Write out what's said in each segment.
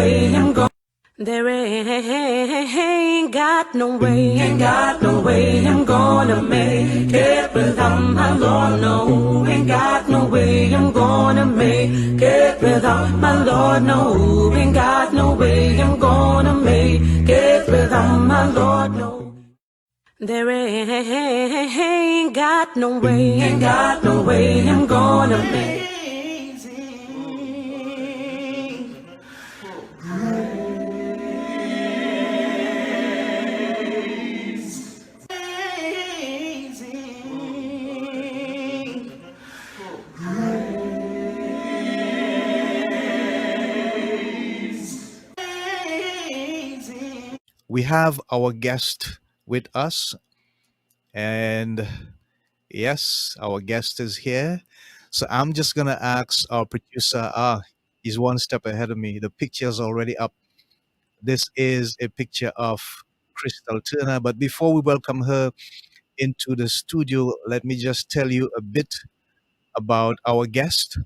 way I'm going. There ain't got no way, I'm gonna make it without my Lord. No, ain't got no way I'm gonna make it without my Lord. No, ain't got no way I'm gonna make it without my Lord. No. There ain't got no way, I'm gonna make. We have our guest with us, and yes, our guest is here. So I'm just gonna ask our producer. He's one step ahead of me. The picture's already up. This is a picture of Crystal Turner. But before we welcome her into the studio, let me just tell you a bit about our guest.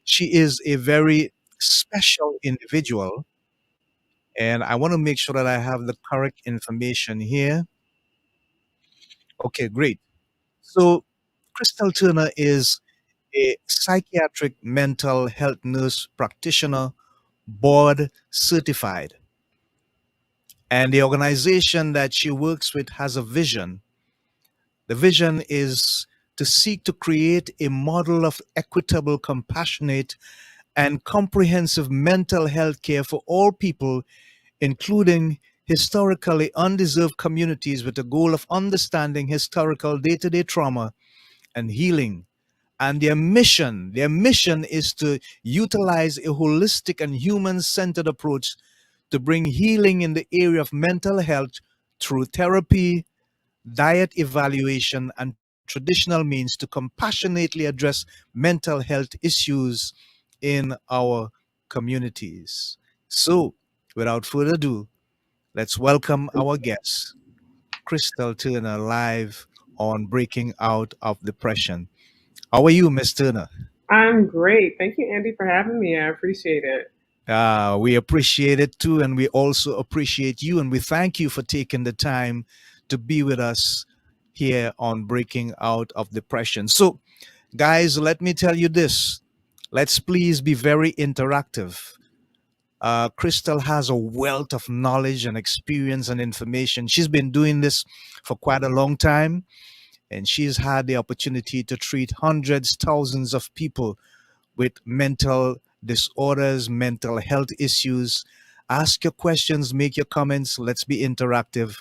She is a very special individual, and I want to make sure that I have the correct information here. Okay, great. So, Crystal Turner is a psychiatric mental health nurse practitioner, board certified. And the organization that she works with has a vision. The vision is to seek to create a model of equitable, compassionate, and comprehensive mental health care for all people, including historically undeserved communities, with the goal of understanding historical day to day trauma and healing. And their mission is to utilize a holistic and human centered approach to bring healing in the area of mental health through therapy, diet evaluation, and traditional means to compassionately address mental health issues in our communities. So, without further ado, let's welcome our guest, Crystal Turner, live on Breaking Out of Depression. How are you, Miss Turner? I'm great. Thank you, Andy, for having me. I appreciate it. We appreciate it too, and we also appreciate you, and we thank you for taking the time to be with us here on Breaking Out of Depression. So, guys, let me tell you this. Let's please be very interactive. Crystal has a wealth of knowledge and experience and information. She's been doing this for quite a long time, and she's had the opportunity to treat hundreds, thousands of people with mental disorders, mental health issues. Ask your questions, make your comments. Let's be interactive.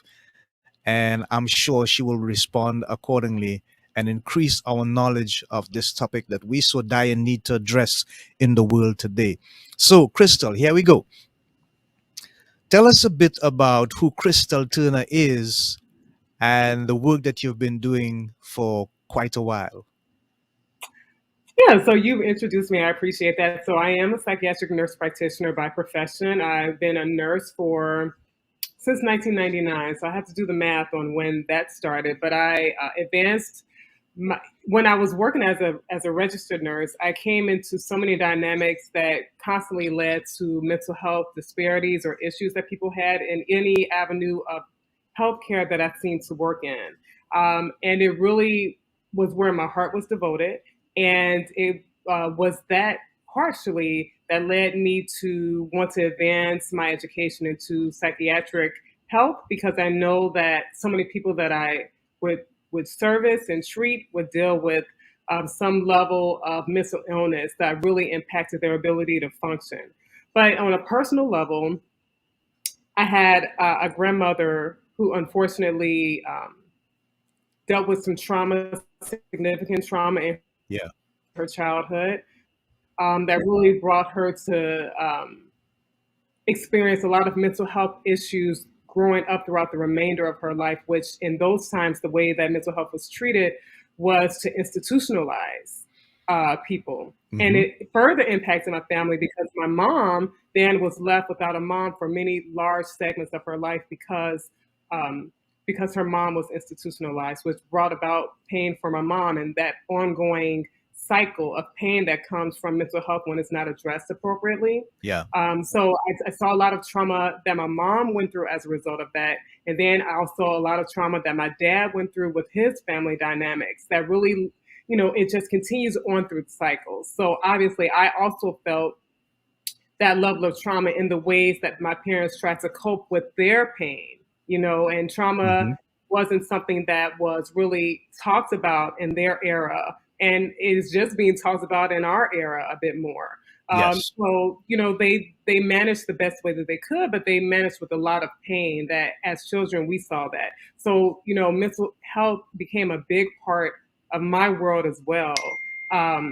And I'm sure she will respond accordingly and increase our knowledge of this topic that we so dire need to address in the world today. So, Crystal, here we go. Tell us a bit about who Crystal Turner is and the work that you've been doing for quite a while. Yeah, so you've introduced me. I appreciate that. So I am a psychiatric nurse practitioner by profession. I've been a nurse for since 1999, so I have to do the math on when that started. But I advanced when I was working as a registered nurse. I came into so many dynamics that constantly led to mental health disparities or issues that people had in any avenue of healthcare that I seemed to work in, and it really was where my heart was devoted, and it was that partially that led me to want to advance my education into psychiatric health, because I know that so many people that I would service and treat would deal with some level of mental illness that really impacted their ability to function. But on a personal level, I had a grandmother who unfortunately dealt with some trauma, significant trauma in Yeah. her childhood, that really brought her to experience a lot of mental health issues growing up throughout the remainder of her life, which in those times, the way that mental health was treated was to institutionalize people. And Hmm. it further impacted my family because my mom then was left without a mom for many large segments of her life um, because her mom was institutionalized, which brought about pain for my mom and that ongoing cycle of pain that comes from mental health when it's not addressed appropriately. Yeah. So I saw a lot of trauma that my mom went through as a result of that. And then I also saw a lot of trauma that my dad went through with his family dynamics that really, it just continues on through the cycles. So obviously, I also felt that level of trauma in the ways that my parents tried to cope with their pain, and trauma Hmm. wasn't something that was really talked about in their era. And is just being talked about in our era a bit more. Yes. So, they managed the best way that they could, but they managed with a lot of pain that as children we saw that. So, mental health became a big part of my world as well. Um,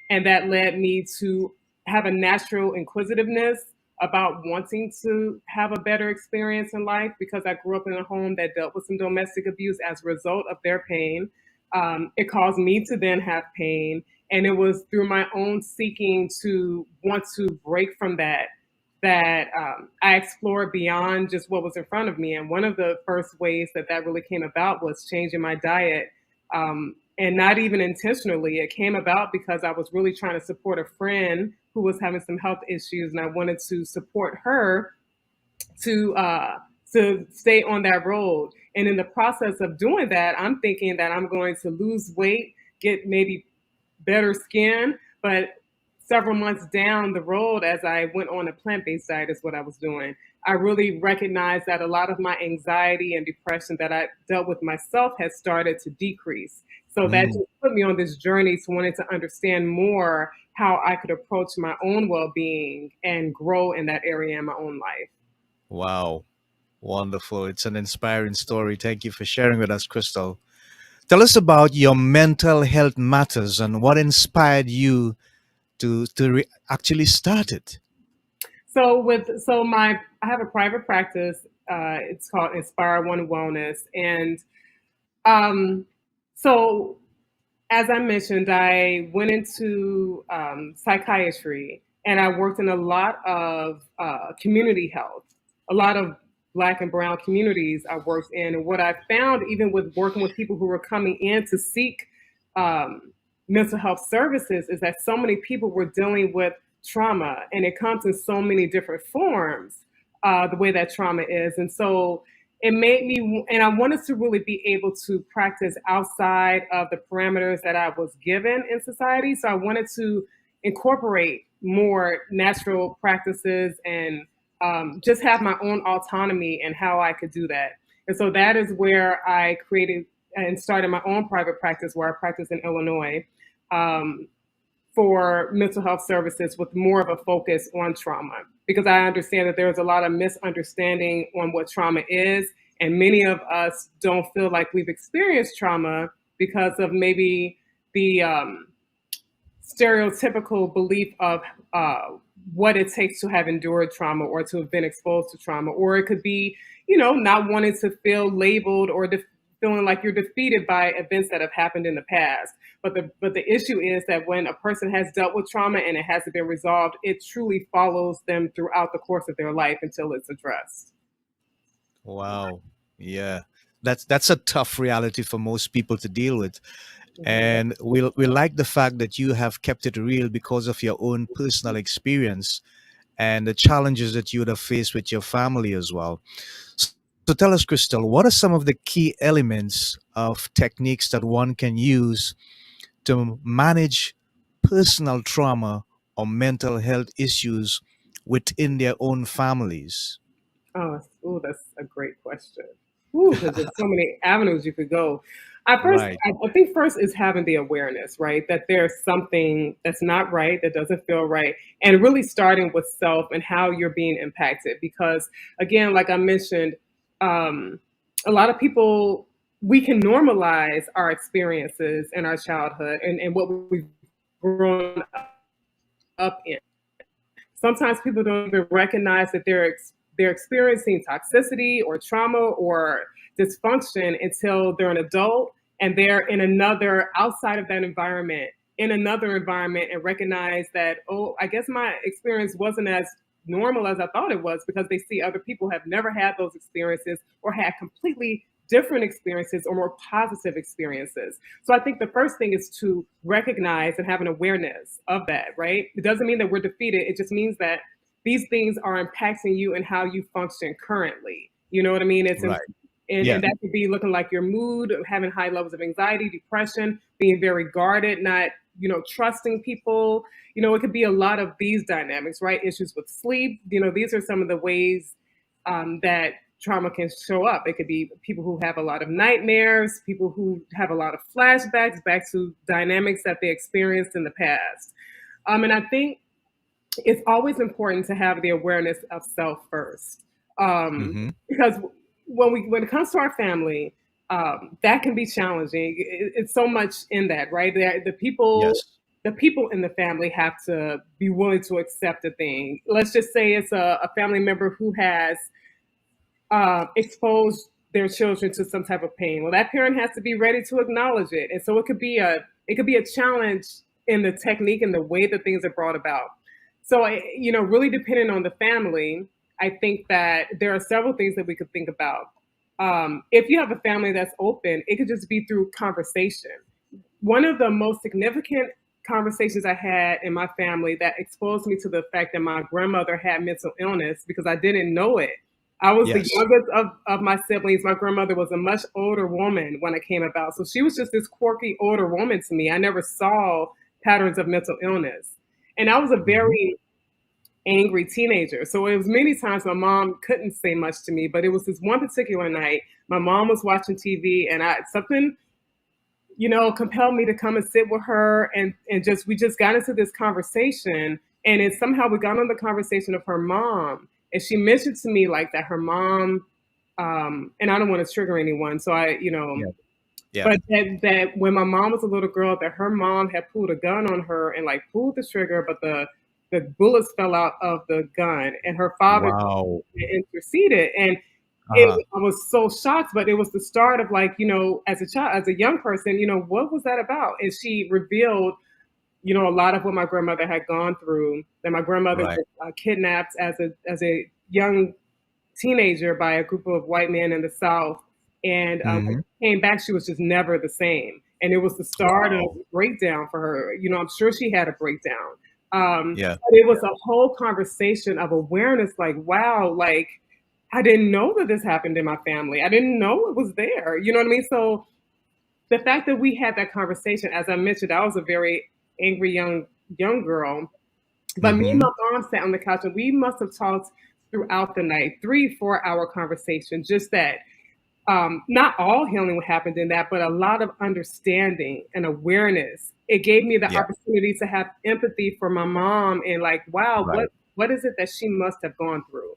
and that led me to have a natural inquisitiveness about wanting to have a better experience in life because I grew up in a home that dealt with some domestic abuse as a result of their pain. It caused me to then have pain. And it was through my own seeking to want to break from that I explored beyond just what was in front of me. And one of the first ways that really came about was changing my diet. And not even intentionally, it came about because I was really trying to support a friend who was having some health issues, and I wanted to support her to uh, to stay on that road. And in the process of doing that, I'm thinking that I'm going to lose weight, get maybe better skin, but several months down the road, as I went on a plant-based diet, is what I was doing. I really recognized that a lot of my anxiety and depression that I dealt with myself had started to decrease. So that just Mm. put me on this journey to wanting to understand more how I could approach my own well-being and grow in that area in my own life. Wow. Wonderful. It's an inspiring story. Thank you for sharing with us, Crystal. Tell us about your mental health matters and what inspired you to actually start it. I have a private practice. It's called Inspire One Wellness, and um, so as I mentioned, I went into psychiatry and I worked in a lot of community health, a lot of Black and Brown communities I worked in. And what I found, even with working with people who were coming in to seek um, mental health services, is that so many people were dealing with trauma and it comes in so many different forms, the way that trauma is. And so it made me, and I wanted to really be able to practice outside of the parameters that I was given in society. So I wanted to incorporate more natural practices and just have my own autonomy and how I could do that. And so that is where I created and started my own private practice where I practice in Illinois. Um, for mental health services with more of a focus on trauma because I understand that there's a lot of misunderstanding on what trauma is. And many of us don't feel like we've experienced trauma because of maybe the stereotypical belief of what it takes to have endured trauma or to have been exposed to trauma. Or it could be, not wanting to feel labeled or feeling like you're defeated by events that have happened in the past. But the issue is that when a person has dealt with trauma and it hasn't been resolved, it truly follows them throughout the course of their life until it's addressed. Wow. Yeah. That's a tough reality for most people to deal with. Mhm. And we like the fact that you have kept it real because of your own personal experience and the challenges that you would have faced with your family as well. So tell us, Crystal, what are some of the key elements of techniques that one can use to manage personal trauma or mental health issues within their own families? That's a great question. Because there's so many avenues you could go. Right. I think first is having the awareness, right? That there's something that's not right, that doesn't feel right, and really starting with self and how you're being impacted. Because again, like I mentioned, um, a lot of people we can normalize our experiences in our childhood and what we've grown up in. Sometimes people don't even recognize that they're experiencing toxicity or trauma or dysfunction until they're an adult and they're in another outside of that environment in another environment and recognize that, oh, I guess my experience wasn't as normal as I thought it was because they see other people have never had those experiences or had completely different experiences or more positive experiences. So I think the first thing is to recognize and have an awareness of that, right? It doesn't mean that we're defeated. It just means that these things are impacting you and how you function currently. You know what I mean? Right. And Yeah. that could be looking like your mood, having high levels of anxiety, depression, being very guarded, not, trusting people. It could be a lot of these dynamics, right? Issues with sleep. These are some of the ways that trauma can show up. It could be people who have a lot of nightmares, people who have a lot of flashbacks back to dynamics that they experienced in the past. And I think it's always important to have the awareness of self first, Mm-hmm. because when it comes to our family, that can be challenging. It's so much in that, right? Yes. The people in the family have to be willing to accept a thing. Let's just say it's a family member who has exposed their children to some type of pain. Well, that parent has to be ready to acknowledge it, and so it could be a challenge in the technique and the way that things are brought about. So, really depending on the family, I think that there are several things that we could think about. If you have a family that's open, it could just be through conversation. One of the most significant conversations I had in my family that exposed me to the fact that my grandmother had mental illness because I didn't know it. I was the Yes. youngest of my siblings. My grandmother was a much older woman when I came about. So she was just this quirky older woman to me. I never saw patterns of mental illness. And I was a Mm-hmm. very angry teenager. So it was many times my mom couldn't say much to me, but it was this one particular night. My mom was watching TV and something compelled me to come and sit with her, and just we just got into this conversation, and it somehow we got on the conversation of her mom, and she mentioned to me like that her mom, and I don't want to trigger anyone, so Yeah. Yeah. but that when my mom was a little girl, that her mom had pulled a gun on her and like pulled the trigger, but the bullets fell out of the gun, and her father Wow. interceded, and Uh-huh. I was so shocked, but it was the start of like, as a child, as a young person, what was that about? And she revealed, a lot of what my grandmother had gone through. That my grandmother Right. was kidnapped as a young teenager by a group of white men in the South, and when Mm-hmm. she came back, she was just never the same. And it was the start of Wow. a breakdown for her. I'm sure she had a breakdown. Yeah. But it was a whole conversation of awareness, like, wow, like I didn't know that this happened in my family. I didn't know it was there. You know what I mean? So the fact that we had that conversation, as I mentioned, I was a very angry young girl. But me and Mm-hmm. my mom sat on the couch and we must have talked throughout the night, 3 4 hour conversation, just that not all healing happened in that, but a lot of understanding and awareness. It gave me the Yeah. opportunity to have empathy for my mom and like, wow, Right. what is it that she must have gone through?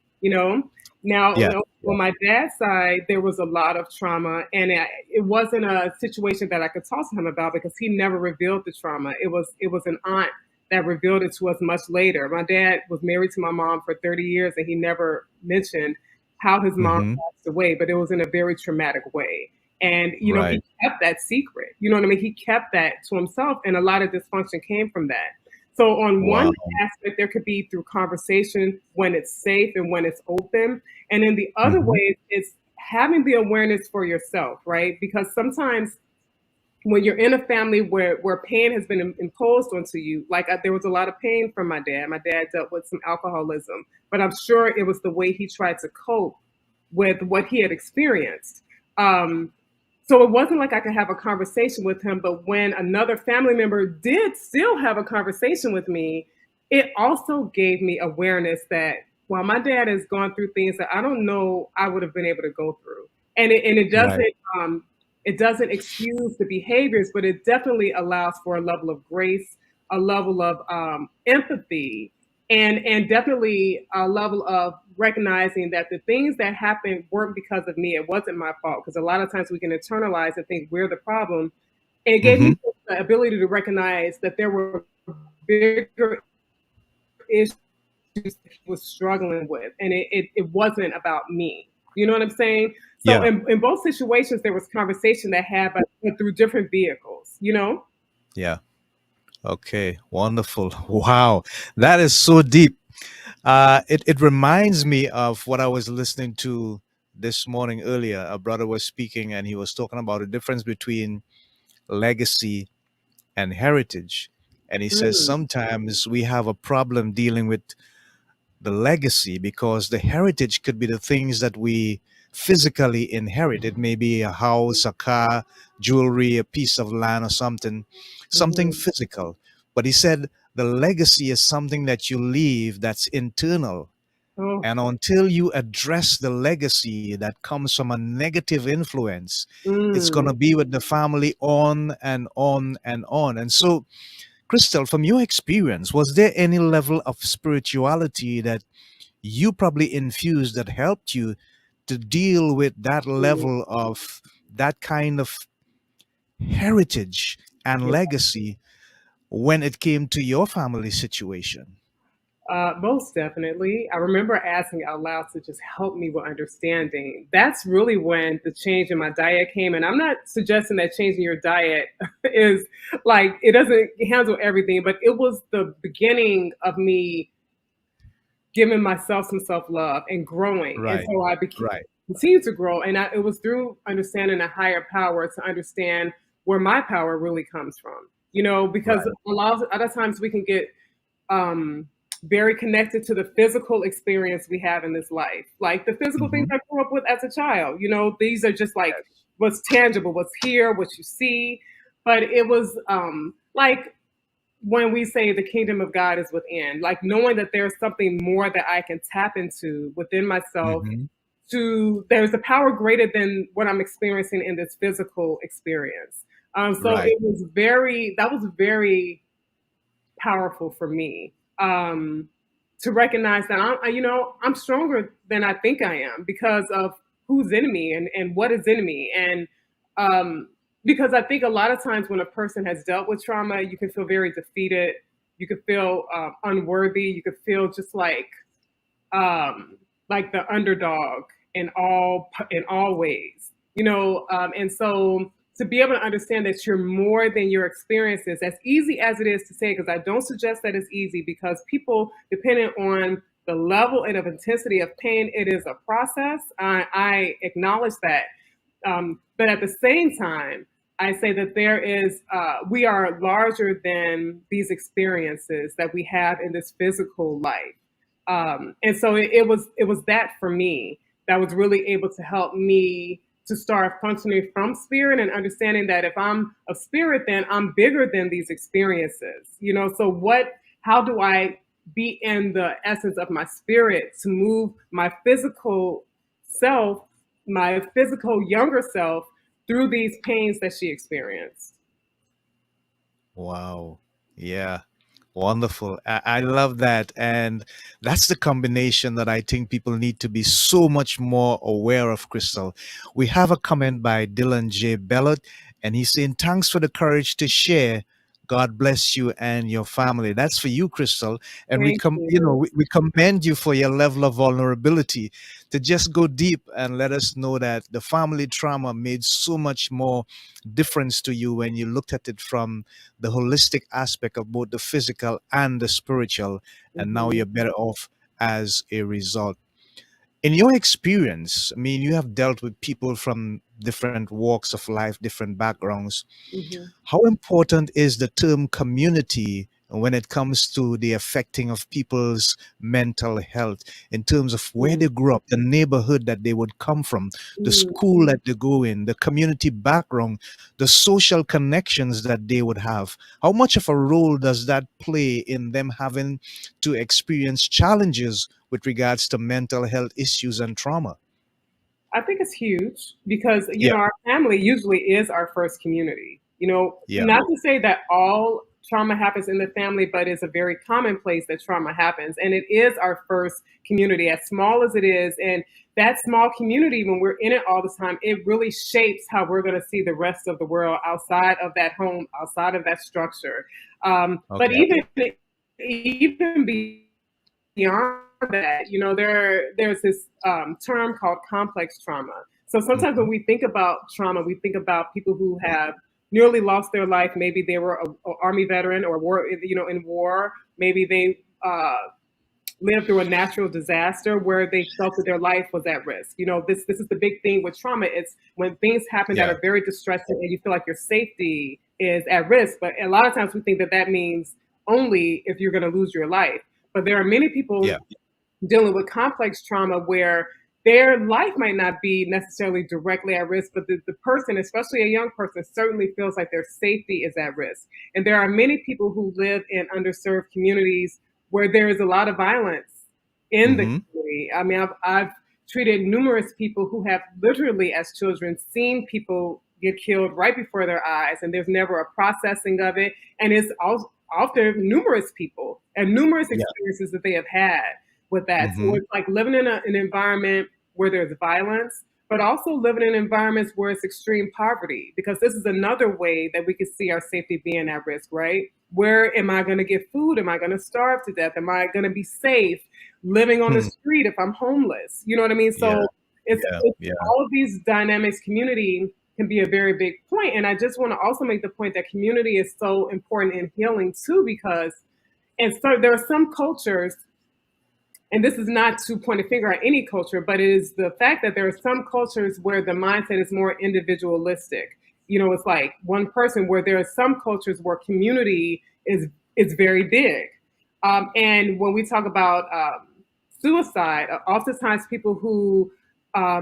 Now, Yeah. Yeah. on my dad's side, there was a lot of trauma, and it wasn't a situation that I could talk to him about because he never revealed the trauma. It was an aunt that revealed it to us much later. My dad was married to my mom for 30 years, and he never mentioned how his mom Mm-hmm. passed away, but it was in a very traumatic way. And he Right. kept that secret. You know what I mean? He kept that to himself, and a lot of dysfunction came from that. So on one Wow. aspect, there could be through conversation when it's safe and when it's open, and in the other Mm-hmm. way, it's having the awareness for yourself, right? Because sometimes when you're in a family where pain has been imposed onto you, like there was a lot of pain from my dad. My dad dealt with some alcoholism, but I'm sure it was the way he tried to cope with what he had experienced. Um, so it wasn't like I could have a conversation with him, but when another family member did still have a conversation with me, it also gave me awareness that while my dad has gone through things that I don't know I would have been able to go through, and Right. um, it doesn't excuse the behaviors, but it definitely allows for a level of grace, a level of empathy, and definitely a level of recognizing that the things that happened weren't because of me. It wasn't my fault because a lot of times we can internalize and think we're the problem. And it gave Mm-hmm. me the ability to recognize that there were bigger issues that he was struggling with, and it wasn't about me. You know what I'm saying? So Yeah. in both situations, there was conversation that had, but through different vehicles. Yeah. Okay. Wonderful. Wow. That is so deep. It reminds me of what I was listening to this morning earlier, a brother was speaking and he was talking about the difference between legacy and heritage. And he says Mm, sometimes we have a problem dealing with the legacy because the heritage could be the things that we physically inherit. It may be a house, a car, jewelry, a piece of land, or something mhm. physical. But he said the legacy is something that you leave that's internal. Oh, And until you address the legacy that comes from a negative influence, it's going to mm, be with the family on and on and on. And so, Crystal, from your experience, was there any level of spirituality that you probably infused that helped you to deal with that mm, level of that kind of heritage and yeah. legacy when it came to your family situation? Most definitely. I remember asking out loud to just help me with understanding. That's really when the change in my diet came. And I'm not suggesting that changing your diet is like, it doesn't handle everything, but it was the beginning of me giving myself some self love and growing. And Right, so I right. continued to grow. And it was through understanding a higher power to understand where my power really comes from. Because Right. a lot of other times we can get um, very connected to the physical experience we have in this life. Like the physical things Hmm. I grew up with as a child, these are just like Yes. what's tangible, what's here, what you see. But it was like when we say the kingdom of God is within, like knowing that there's something more that I can tap into within myself Hmm. there's a power greater than what I'm experiencing in this physical experience. So Right. that was very powerful for me to recognize that I'm stronger than I think I am because of who's in me and what is in me. And um, because I think a lot of times when a person has dealt with trauma, you can feel very defeated. You could feel unworthy. You could feel just like the underdog in all ways, and so to be able to understand that you're more than your experiences, as easy as it is to say, because I don't suggest that it's easy, because people, depending on the level and of intensity of pain, it is a process. I acknowledge that, but at the same time, I say that we are larger than these experiences that we have in this physical life. And so it was that for me that was really able to help me to start functioning from spirit and understanding that if I'm of spirit, then I'm bigger than these experiences. So how do I be in the essence of my spirit to move my physical self, my physical younger self, through these pains that she experienced? Wow. Yeah. Wonderful. I love that. And that's the combination that I think people need to be so much more aware of, Crystal. We have a comment by Dylan J. Bellot, and he's saying, thanks for the courage to share. God bless you and your family. That's for you, Crystal. And Thank you. we commend you for your level of vulnerability to just go deep and let us know that the family trauma made so much more difference to you when you looked at it from the holistic aspect of both the physical and the spiritual, and now Hmm. you're better off as a result. In your experience, I mean, you have dealt with people from different walks of life, different backgrounds. Hmm. How important is the term community when it comes to the affecting of people's mental health in terms of where they grew up, the neighborhood that they would come from, the school that they go in, the community background, the social connections that they would have? How much of a role does that play in them having to experience challenges with regards to mental health issues and trauma? I think it's huge because, Yeah, our family usually is our first community. yeah. Not to say that all trauma happens in the family, but it's a very common place that trauma happens. And it is our first community, as small as it is. And that small community, when we're in it all the time, it really shapes how we're going to see the rest of the world outside of that home, outside of that structure. But Okay. even beyond that, there's this term called complex trauma. So sometimes when Mhm. we think about trauma, we think about people who have nearly lost their life. Maybe they were a army veteran or war, in war. Maybe they lived through a natural disaster where they felt that their life was at risk. This is the big thing with trauma. It's when things happen that Yeah. are very distressing and you feel like your safety is at risk. But a lot of times we think that that means only if you're going to lose your life. But there are many people Yeah. dealing with complex trauma where their life might not be necessarily directly at risk, but the person, especially a young person, certainly feels like their safety is at risk. And there are many people who live in underserved communities where there is a lot of violence in the Mm-hmm. community. I mean, I've treated numerous people who have literally, as children, seen people get killed right before their eyes, and there's never a processing of it. And it's also often numerous people and numerous Yeah. experiences that they have had with that. So Mm-hmm. it's like living in an environment where there's violence, but also living in environments where it's extreme poverty, because this is another way that we could see our safety being at risk, right? Where am I going to get food? Am I going to starve to death? Am I going to be safe living on the Hmm. street if I'm homeless? You know what I mean? Yeah. So Yeah. it's Yeah. all of these dynamics. Community can be a very big point. And I just want to also make the point that community is so important in healing too, because and so there are some cultures, and this is not to point a finger at any culture, but it is the fact that there are some cultures where the mindset is more individualistic. It's like one person, where there are some cultures where community is very big. And when we talk about suicide, oftentimes people who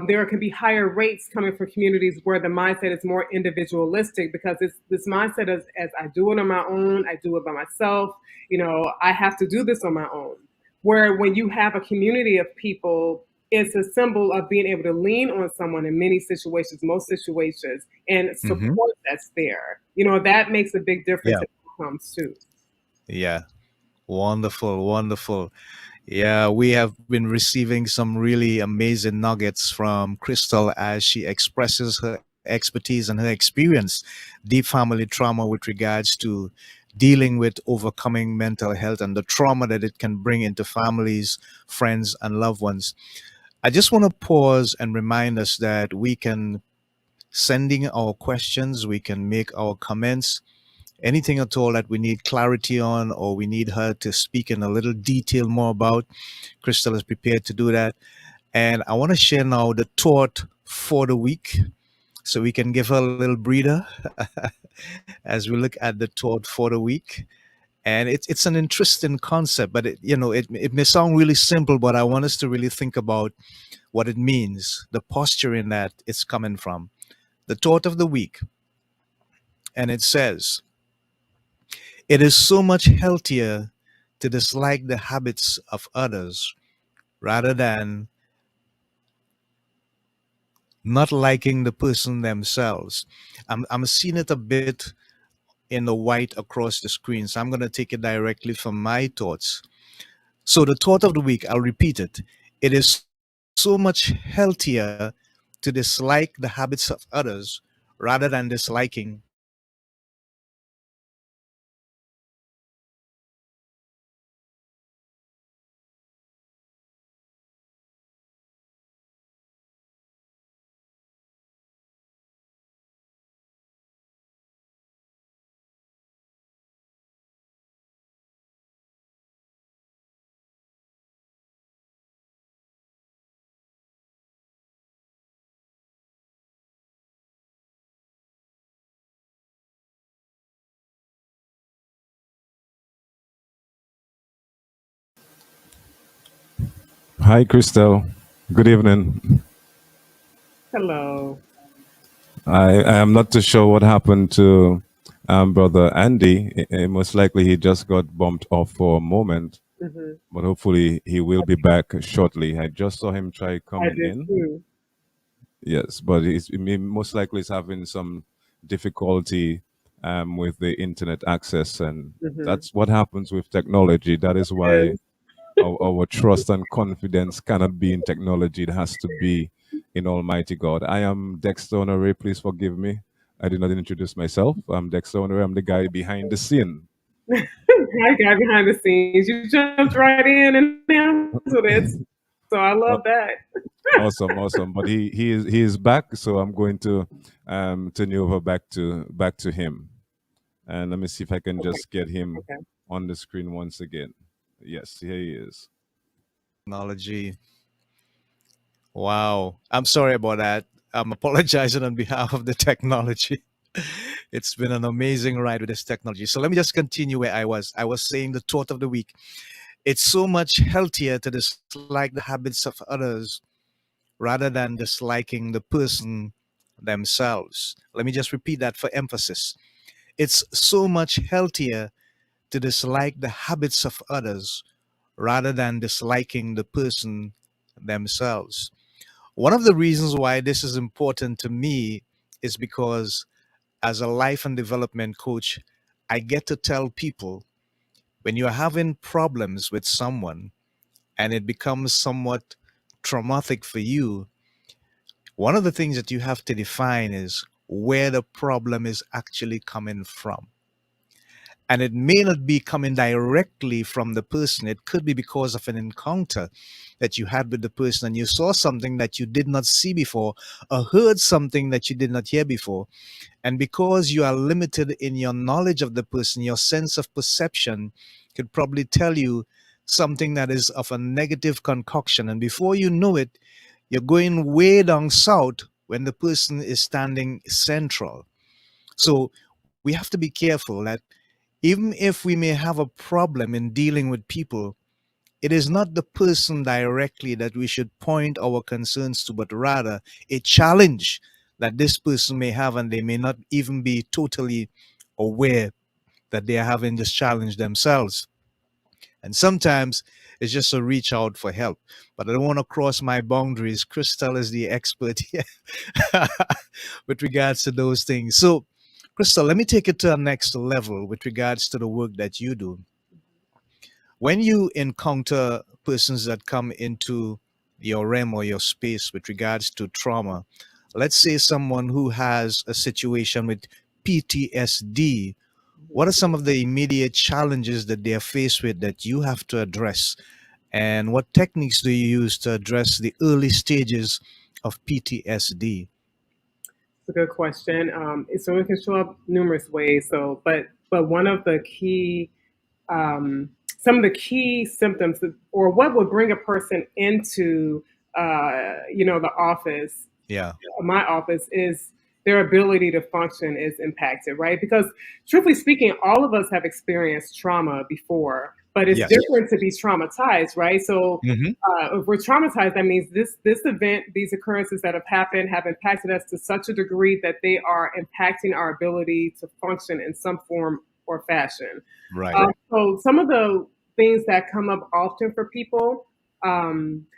there can be higher rates coming from communities where the mindset is more individualistic, because it's this mindset as I do it on my own, I do it by myself. I have to do this on my own. Where when you have a community of people, it's a symbol of being able to lean on someone in many situations, most situations, and Mm-hmm. support that's there. That makes a big difference Yeah. in outcomes too. Yeah. Wonderful. Wonderful. Yeah, we have been receiving some really amazing nuggets from Crystal as she expresses her expertise and her experience, deep family trauma with regards to dealing with overcoming mental health and the trauma that it can bring into families, friends, and loved ones. I just want to pause and remind us that we can sending our questions, we can make our comments, anything at all that we need clarity on or we need her to speak in a little detail more about. Crystal is prepared to do that. And I want to share now the thought for the week so we can give her a little breather as we look at the thought for the week. And it's an interesting concept, but it may sound really simple, but I want us to really think about what it means, the posture in that it's coming from. The thought of the week, and it says, it is so much healthier to dislike the habits of others rather than not liking the person themselves. I'm seeing it a bit in the white across the screen, so I'm going to take it directly from my thoughts. So, the thought of the week, I'll repeat it. It is so much healthier to dislike the habits of others rather than disliking the person themselves. Hi, Christel. Good evening. Hello. I am not too sure what happened to brother Andy. Most likely he just got bumped off for a moment, Hmm. but hopefully he will be back shortly. I just saw him try I coming did in. too. Yes, but most likely is having some difficulty with the internet access, and Hmm. that's what happens with technology. That is why our trust and confidence cannot be in technology. It has to be in Almighty God. I am Dexter Honore. Please forgive me. I did not introduce myself. I'm Dexter Honore. I'm the guy behind the scene. Hi, guy behind the scenes. You jumped right in and answered it. So I love Aw- that. Awesome, awesome. But he is back, so I'm going to turn you over back to him. And let me see if I can Okay. just get him Okay. on the screen once again. Yes, here he is. Technology. Wow. I'm sorry about that. I'm apologizing on behalf of the technology. It's been an amazing ride with this technology. So let me just continue where I was. I was saying the thought of the week. It's so much healthier to dislike the habits of others rather than disliking the person themselves. Let me just repeat that for emphasis. It's so much healthier to dislike the habits of others rather than disliking the person themselves. One of the reasons why this is important to me is because as a life and development coach, I get to tell people when you're having problems with someone and it becomes somewhat traumatic for you, one of the things that you have to define is where the problem is actually coming from. And it may not be coming directly from the person. It could be because of an encounter that you had with the person and you saw something that you did not see before or heard something that you did not hear before. And because you are limited in your knowledge of the person, your sense of perception could probably tell you something that is of a negative concoction. And before you know it, you're going way down south when the person is standing central. So we have to be careful that even if we may have a problem in dealing with people, it is not the person directly that we should point our concerns to, but rather a challenge that this person may have, and they may not even be totally aware that they are having this challenge themselves. And sometimes it's just a reach out for help. But I don't want to cross my boundaries. Crystal is the expert here with regards to those things. So, Crystal, let me take it to the next level with regards to the work that you do. When you encounter persons that come into your realm or your space with regards to trauma, let's say someone who has a situation with PTSD, what are some of the immediate challenges that they are faced with that you have to address? And what techniques do you use to address the early stages of PTSD? It's a good question. So it can show up numerous ways. But one of the key, some of the key symptoms, or what would bring a person into, the office, Yeah. my office, is their ability to function is impacted, right? Because truthfully speaking, all of us have experienced trauma before, but it's Yes. different to be traumatized, right? So Hmm. if we're traumatized, that means this event, these occurrences that have happened, have impacted us to such a degree that they are impacting our ability to function in some form or fashion. Right. So some of the things that come up often for people,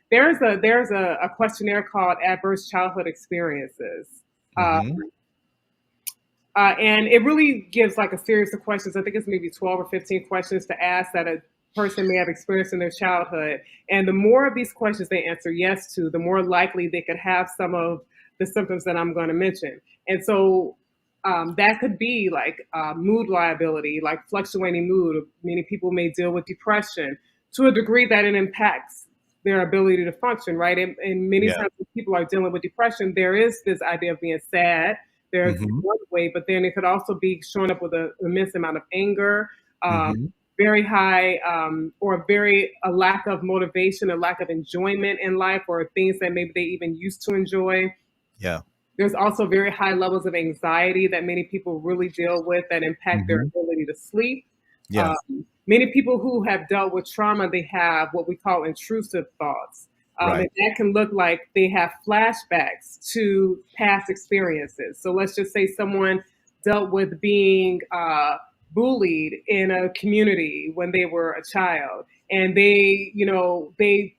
there's a questionnaire called Adverse Childhood Experiences. Uh, Hmm. and it really gives like a series of questions. I think it's maybe 12 or 15 questions to ask that a person may have experienced in their childhood. And the more of these questions they answer yes to, the more likely they could have some of the symptoms that I'm going to mention. And so that could be like mood liability, like fluctuating mood. Many people may deal with depression to a degree that it impacts their ability to function, right? And many Yeah. times when people are dealing with depression, there is this idea of being sad. There's Hmm. one way, but then it could also be showing up with an immense amount of anger, um, Hmm. very high, or a lack of motivation, a lack of enjoyment in life, or things that maybe they even used to enjoy. Yeah. There's also very high levels of anxiety that many people really deal with that impact their Hmm. ability to sleep. Yeah. Many people who have dealt with trauma, they have what we call intrusive thoughts. And Right. that can look like they have flashbacks to past experiences. So let's just say someone dealt with being bullied in a community when they were a child, and they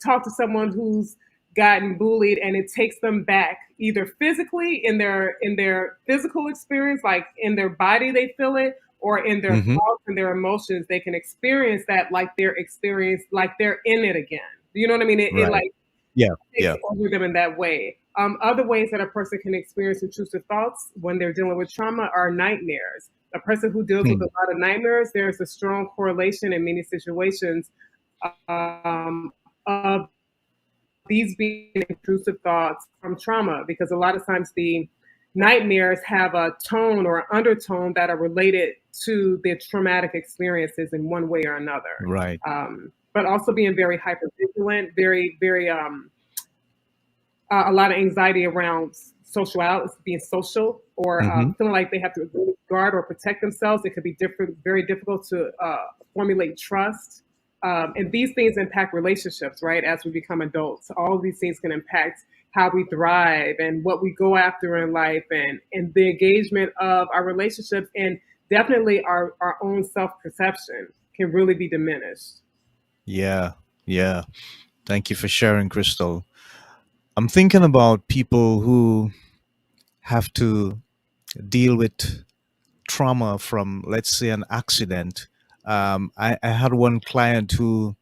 talk to someone who's gotten bullied, and it takes them back either physically in their physical experience, like in their body they feel it, or in their Hmm. thoughts and their emotions they can experience that, like they're in it again. You know what I mean? It Right. like Yeah. takes Yeah. over them in that way. Other ways that a person can experience intrusive thoughts when they're dealing with trauma are nightmares. A person who deals with Hmm. a lot of nightmares, there's a strong correlation in many situations, of these being intrusive thoughts from trauma, because a lot of times the nightmares have a tone or undertone that are related to their traumatic experiences in one way or another. Right. but also being very hyper vigilant, very a lot of anxiety around being social, or Mm-hmm. feeling like they have to really guard or protect themselves. It could be different, very difficult to formulate trust. And these things impact relationships, right? As we become adults, all of these things can impact how we thrive and what we go after in life, and the engagement of our relationships, and definitely our own self perception can really be diminished. Yeah, yeah. Thank you for sharing, Crystal. I'm thinking about people who have to deal with trauma from, let's say, an accident. I had one client who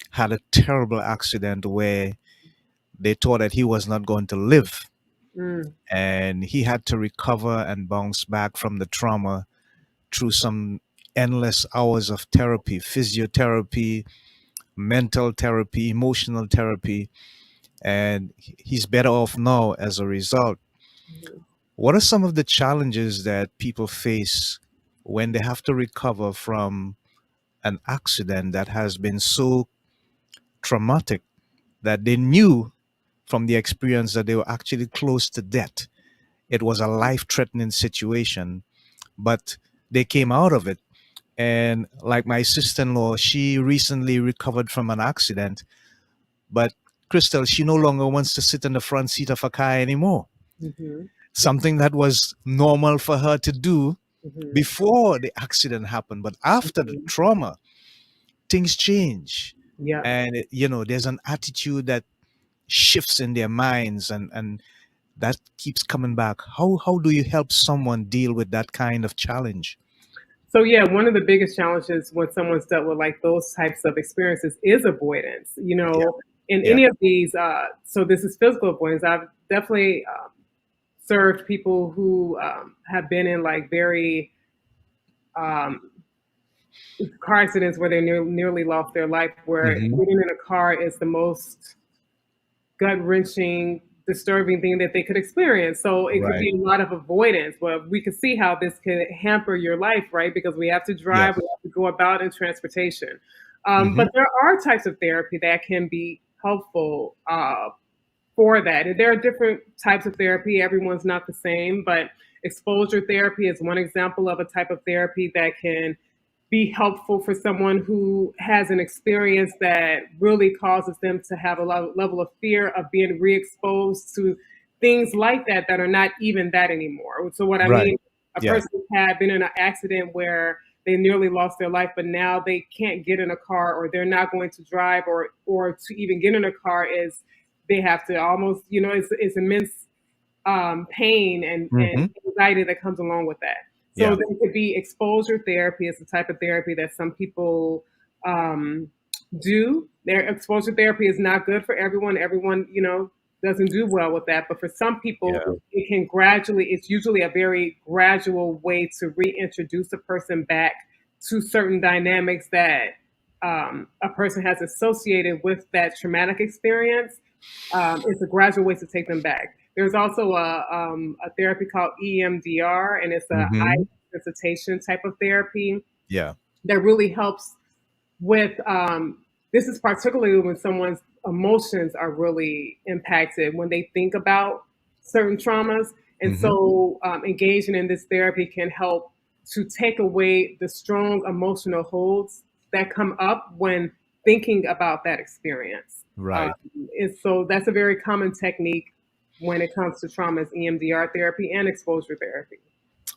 had a terrible accident where they thought that he was not going to live, Mm, and he had to recover and bounce back from the trauma through some endless hours of therapy, physiotherapy, mental therapy, emotional therapy, and he's better off now as a result. mhm, What are some of the challenges that people face when they have to recover from an accident that has been so traumatic that they knew from the experience that they were actually close to death? It was a life threatening situation, but they came out of it. And like my sister in law, she recently recovered from an accident, but Crystal, she no longer wants to sit in the front seat of a car anymore. mhm, Something that was normal for her to do mhm, before the accident happened, but after the mhm. trauma, things change. Yeah. And there's an attitude that shifts in their minds, and that keeps coming back. How do you help someone deal with that kind of challenge? So yeah, one of the biggest challenges when someone's dealt with like those types of experiences is avoidance. Yeah, In yeah. any of these, so this is physical avoidance. I've definitely served people who have been in like very um, car accidents where they nearly lost their life. Where Hmm. getting in a car is the most gut wrenching, disturbing thing that they could experience. So it could Right. be a lot of avoidance. But we could see how this could hamper your life, right? Because we have to drive, Yes. we have to go about in transportation. Hmm. But there are types of therapy that can be helpful for that. And there are different types of therapy. Everyone's not the same, but exposure therapy is one example of a type of therapy that can be helpful for someone who has an experience that really causes them to have a level of fear of being re-exposed to things like that that are not even that anymore. So what I Right. mean, a Yeah. person had been in an accident where they nearly lost their life, but now they can't get in a car, or they're not going to drive, or to even get in a car is they have to almost, it's immense pain and Hmm. anxiety that comes along with that. So Yeah. there could be exposure therapy. It's a type of therapy that some people do. Their exposure therapy is not good for everyone. Everyone, doesn't do well with that. But for some people, Yeah. it can gradually. It's usually a very gradual way to reintroduce a person back to certain dynamics that a person has associated with that traumatic experience. It's a gradual way to take them back. There's also a therapy called EMDR, and it's a eye Hmm. desensitization type of therapy Yeah. that really helps with. This is particularly when someone's emotions are really impacted when they think about certain traumas, and Hmm. so engaging in this therapy can help to take away the strong emotional holds that come up when thinking about that experience. Um, Right. and so that's a very common technique when it comes to trauma is EMDR therapy and exposure therapy.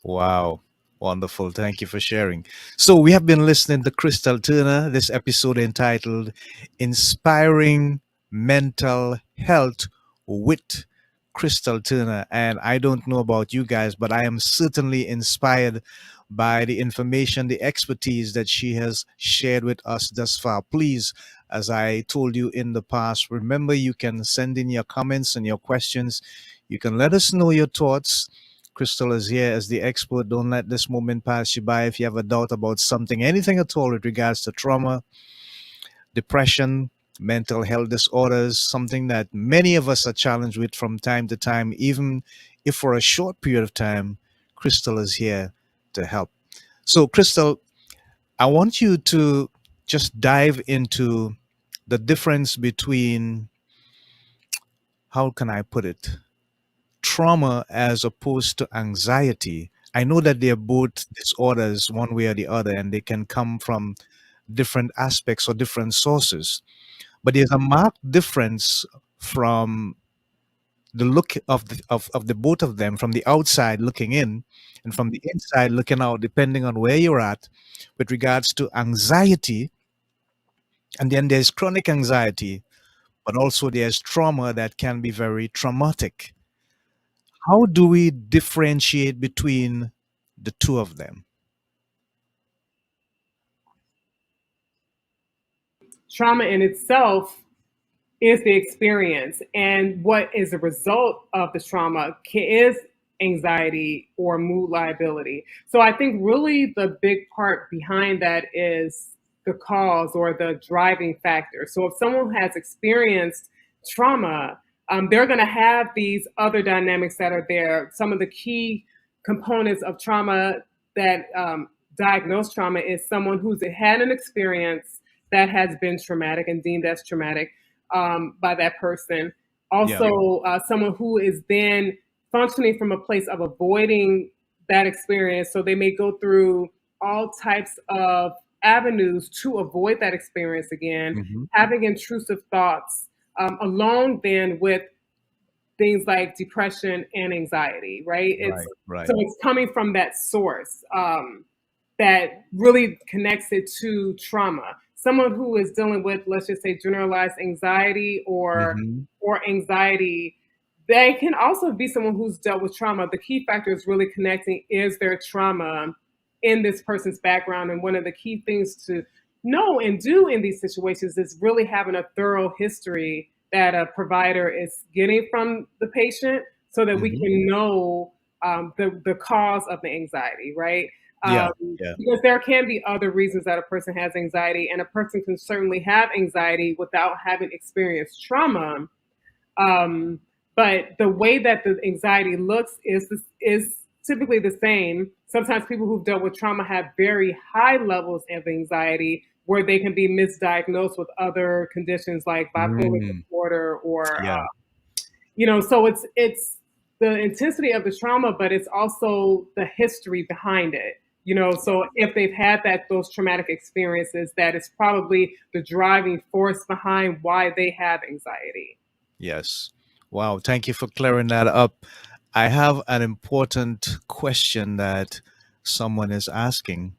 Wow. Wonderful. Thank you for sharing. So, we have been listening to Crystal Turner, this episode entitled Inspiring Mental Health with Crystal Turner. And I don't know about you guys, but I am certainly inspired by the information, the expertise that she has shared with us thus far. Please, as I told you in the past, remember you can send in your comments and your questions. You can let us know your thoughts. Crystal is here as the expert. Don't let this moment pass you by. If you have a doubt about something, anything at all with regards to trauma, depression, mental health disorders, something that many of us are challenged with from time to time, even if for a short period of time, Crystal is here to help. So, Crystal, I want you to just dive into the difference between, how can I put it, trauma as opposed to anxiety. I know that they're both disorders one way or the other, and they can come from different aspects or different sources. But there's a marked difference from the look of the both of them, from the outside looking in and from the inside looking out, depending on where you're at, with regards to anxiety. And then there's chronic anxiety, but also there's trauma that can be very traumatic. How do we differentiate between the two of them? Trauma in itself is the experience, and what is a result of the trauma is anxiety or mood liability. So I think really the big part behind that is the cause or the driving factor. So if someone has experienced trauma, they're going to have these other dynamics that are there. Some of the key components of trauma that diagnose trauma is someone who's had an experience that has been traumatic and deemed as traumatic by that person. Yeah. Also, someone who is then functioning from a place of avoiding that experience. So they may go through all types of avenues to avoid that experience again, Hmm. having intrusive thoughts, along then with things like depression and anxiety, right? It's Right, right. so it's coming from that source that really connects it to trauma. Someone who is dealing with, let's just say, generalized anxiety Hmm. or anxiety, they can also be someone who's dealt with trauma. The key factor is really connecting is their trauma in this person's background. And one of the key things to know and do in these situations is really having a thorough history that a provider is getting from the patient so that we Hmm. can know the cause of the anxiety, right? Yeah, yeah. Because there can be other reasons that a person has anxiety, and a person can certainly have anxiety without having experienced trauma. Um, but the way that the anxiety looks is typically the same. Sometimes people who've dealt with trauma have very high levels of anxiety where they can be misdiagnosed with other conditions like bipolar Mm, disorder or yeah. so it's the intensity of the trauma, but it's also the history behind it. So if they've had those traumatic experiences, that is probably the driving force behind why they have anxiety. Yes. Wow. Thank you for clearing that up. I have an important question that someone is asking,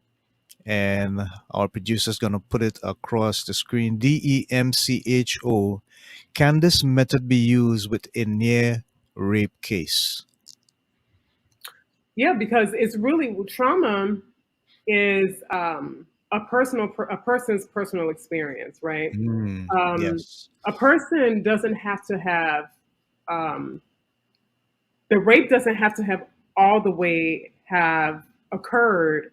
and our producer is going to put it across the screen. DEMCHO. Can this method be used with a near rape case? Yeah, because it's really trauma is a person's personal experience, right? Mm, Um, yes. a person doesn't have to have um, the rape doesn't have to have all the way have occurred.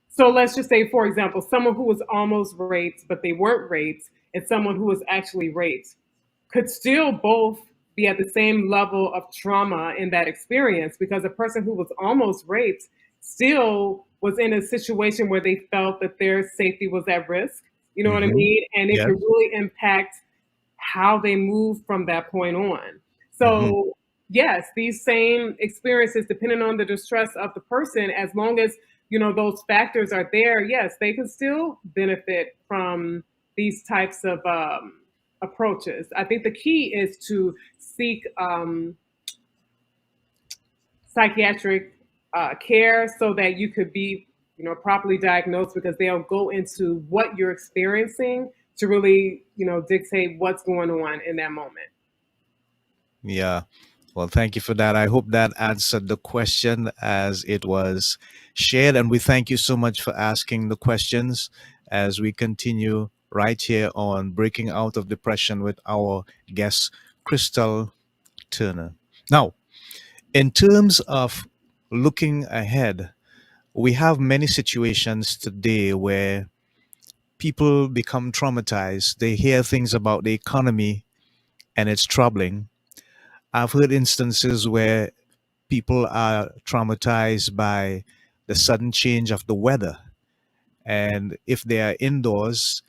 So let's just say, for example, someone who was almost raped, but they weren't raped, and someone who was actually raped could still both be at the same level of trauma in that experience because a person who was almost raped still was in a situation where they felt that their safety was at risk. You know what I Hmm. mean? And it could Yes. really impact how they move from that point on. Hmm. So, yes, these same experiences, depending on the distress of the person, as long as those factors are there, yes, they can still benefit from these types of approaches. I think the key is to seek psychiatric care so that you could be, properly diagnosed because they'll go into what you're experiencing to really, dictate what's going on in that moment. Yeah. Well, thank you for that. I hope that answered the question as it was shared. And we thank you so much for asking the questions as we continue right here on Breaking Out of Depression with our guest, Crystal Turner. Now, in terms of looking ahead, we have many situations today where people become traumatized. They hear things about the economy and it's troubling. I've heard instances where people are traumatized by the sudden change of the weather. And if they are indoors,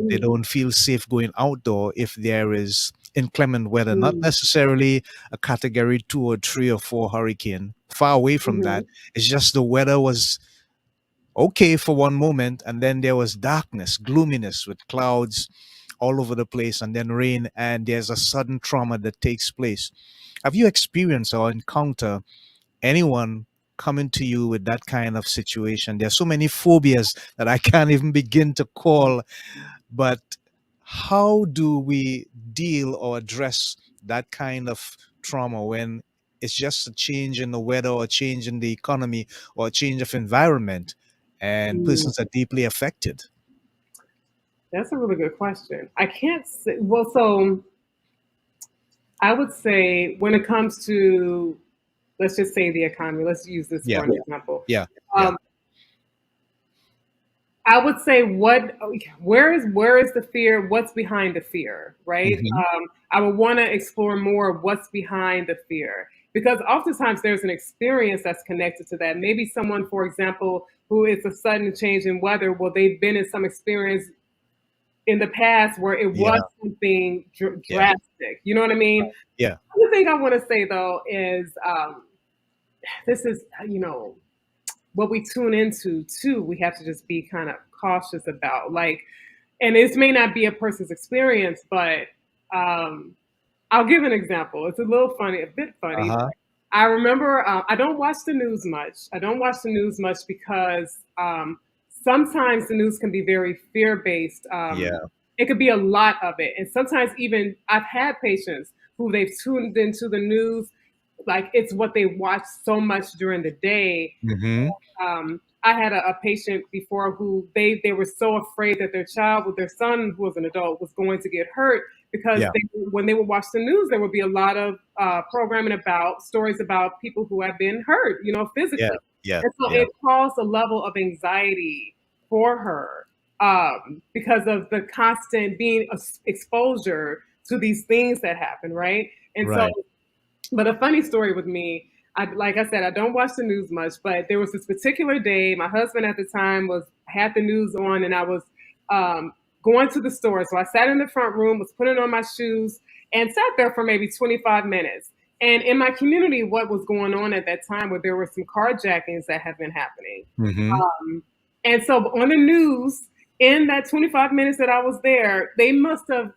They Mm. don't feel safe going outdoor if there is inclement weather, not Mm. necessarily a category 2 or 3 or 4 hurricane. Far away from Mhm. that. It's just the weather was okay for one moment, and then there was darkness, gloominess with clouds all over the place, and then rain, and there's a sudden trauma that takes place. Have you experienced or encounter anyone coming to you with that kind of situation? There's so many phobias that I can't even begin to call, but how do we deal or address that kind of trauma when it's just a change in the weather or a change in the economy or a change of environment and Mm. persons are deeply affected? That's a really good question. I can't say, well, so I would say when it comes to, let's just say the economy, let's use this Yeah, for an example. yeah, yeah. Um, I would say where is the fear? What's behind the fear, right? Hmm. I would want to explore more of what's behind the fear because oftentimes there's an experience that's connected to that. Maybe someone, for example, who is a sudden change in weather, well, they've been in some experience in the past where it Yeah, was something yeah, drastic. You know what I mean? yeah. The thing I want to say though is this is what we tune into too. We have to just be kind of cautious about like, and this may not be a person's experience, but um, I'll give an example. It's a little funny, a bit funny. Uh-huh. I remember I don't watch the news much. I don't watch the news much because sometimes the news can be very fear based. Yeah. It could be a lot of it, and sometimes even I've had patients who they've tuned into the news like it's what they watch so much during the day. Hmm. I had a patient before who they were so afraid that their child, with their son who was an adult, was going to get hurt because Yeah, when they would watch the news, there would be a lot of programming about stories about people who have been hurt, yeah, physically, yeah, and so yeah. it caused a level of anxiety for her because of the constant being exposure to these things that happen, right? And so Right. but a funny story with me, like I said, I don't watch the news much, but there was this particular day. My husband at the time was had the news on, and I was um, going to the store. So I sat in the front room, was putting on my shoes, and sat there for maybe 25 minutes. And in my community, what was going on at that time, where there were some carjackings that had been happening, Hmm. um, and so on the news, in that 25 minutes that I was there, they must have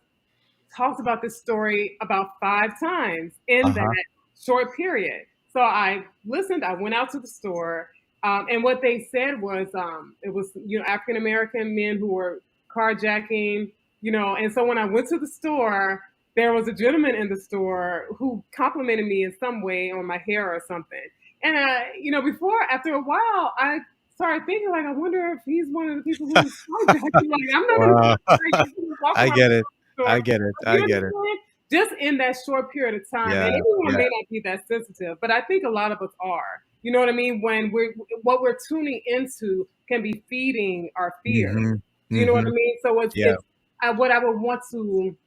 talked about this story about 5 times in that Uh-huh. short period. So I listened. I went out to the store, and what they said was it was African American men who were carjacking. And so when I went to the store, there was a gentleman in the store who complimented me in some way on my hair or something. And before after a while, I started thinking like, I wonder if he's one of the people who was carjacking. Like I'm not going Wow. to walk I around get it. the store. I get it. You I get it. understand? Just in that short period of time, and Yeah, everyone yeah. may not be that sensitive, but I think a lot of us are. You know what I mean? When what we're tuning into can be feeding our fear. Hmm. Do you know what Hmm. I mean? So it's Yeah. it's what I would want to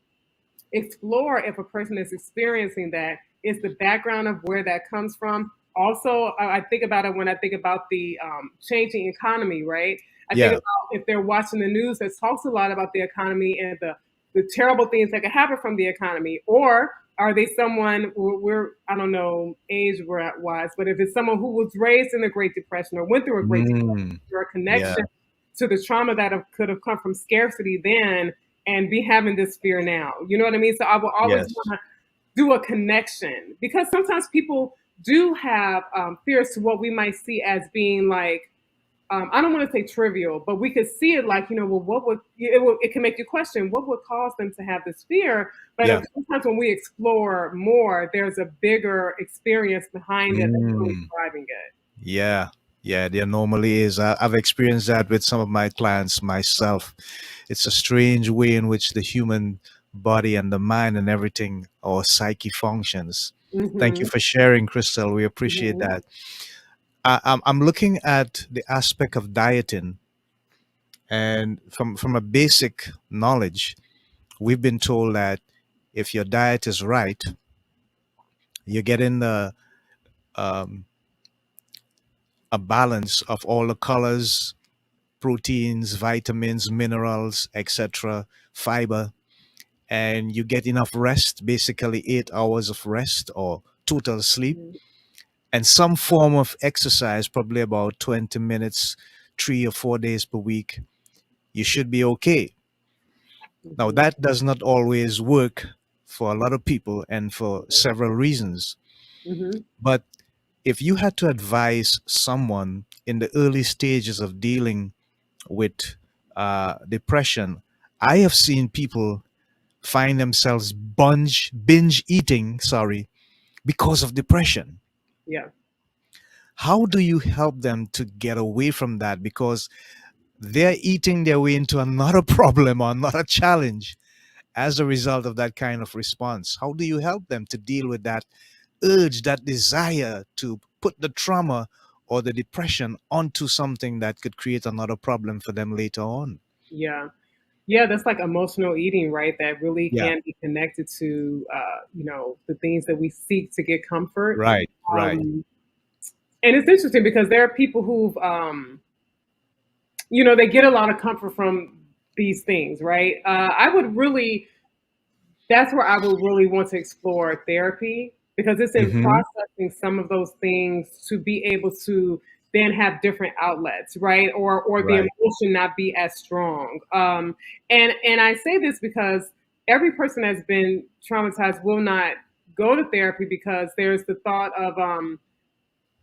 explore if a person is experiencing that is the background of where that comes from. Also, I think about it when I think about the changing economy, right? I think Yeah. about if they're watching the news that talks a lot about the economy and the terrible things that can happen from the economy, or are they someone we're I don't know age wise, but if it's someone who was raised in the Great Depression or went through a Great Depression, Mm. or a Yeah. connection to the trauma that could have come from scarcity then and be having this fear now. You know what I mean? So I will always Yes. want to do a connection because sometimes people do have fears to what we might see as being like I don't want to say trivial, but we could see it like, well, it can make you question what would cause them to have this fear. But Yeah. sometimes when we explore more, there's a bigger experience behind it that's really Mm. driving it. Yeah. Yeah, there normally is. I've experienced that with some of my clients myself. It's a strange way in which the human body and the mind and everything, our psyche functions. Thank you Hmm. for sharing, Crystal. We appreciate Hmm. that. I'm looking at the aspect of dieting, and from a basic knowledge, we've been told that if your diet is right, you're getting um, a balance of all the colors proteins, vitamins, minerals, etc., fiber, and you get enough rest, basically 8 hours of rest or total sleep, Mhm. and some form of exercise, probably about 20 minutes, 3 or 4 days per week, you should be okay. Now, Mhm. that does not always work for a lot of people and for several reasons. Mhm. But if you had to advise someone in the early stages of dealing with depression, I have seen people find themselves binge eating, sorry, because of depression. Yeah. How do you help them to get away from that? Because they're eating their way into another problem or another challenge as a result of that kind of response. How do you help them to deal with that urge, that desire to put the trauma or the depression onto something that could create another problem for them later on? Yeah. Yeah, that's like emotional eating, right? That really Yeah, can be connected to, the things that we seek to get comfort. right, right. Um, and it's interesting because there are people who've, they get a lot of comfort from these things, right? I would really That's where I would really want to explore therapy because it's in Hmm. processing some of those things to be able to then have different outlets, right? Or the Right. emotion not be as strong. And I say this because every person that's been traumatized will not go to therapy because there's the thought of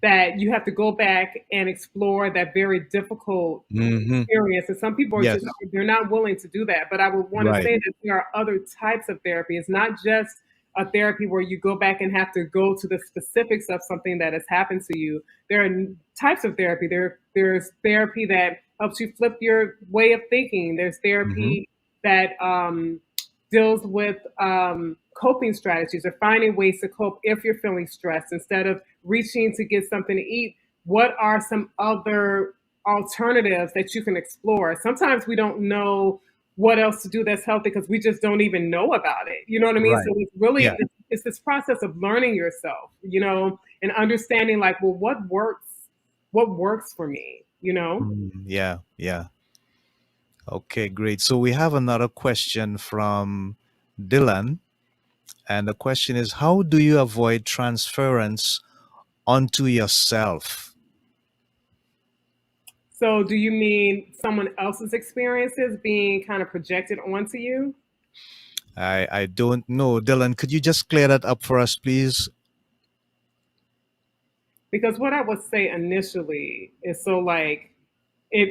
that you have to go back and explore that very difficult Hmm. experience. And some people are Yes. just they're not willing to do that. But I would want to Right. say that there are other types of therapy. It's not just a therapy where you go back and have to go to the specifics of something that has happened to you. There are types of therapy. There's therapy that helps you flip your way of thinking. There's Hmm. therapy that deals with coping strategies or finding ways to cope if you're feeling stressed instead of reaching to get something to eat. What are some other alternatives that you can explore? Sometimes we don't know what else to do that's healthy because we just don't even know about it. You know what I mean? Right. So it's really Yeah. it's this process of learning yourself, and understanding like, well, what works for me, you know? Yeah. Yeah. Okay, great. So we have another question from Dylan. And the question is, how do you avoid transference onto yourself? So do you mean someone else's experiences being kind of projected onto you? I don't know. Dylan, could you just clear that up for us, please? Because what I would say initially is so like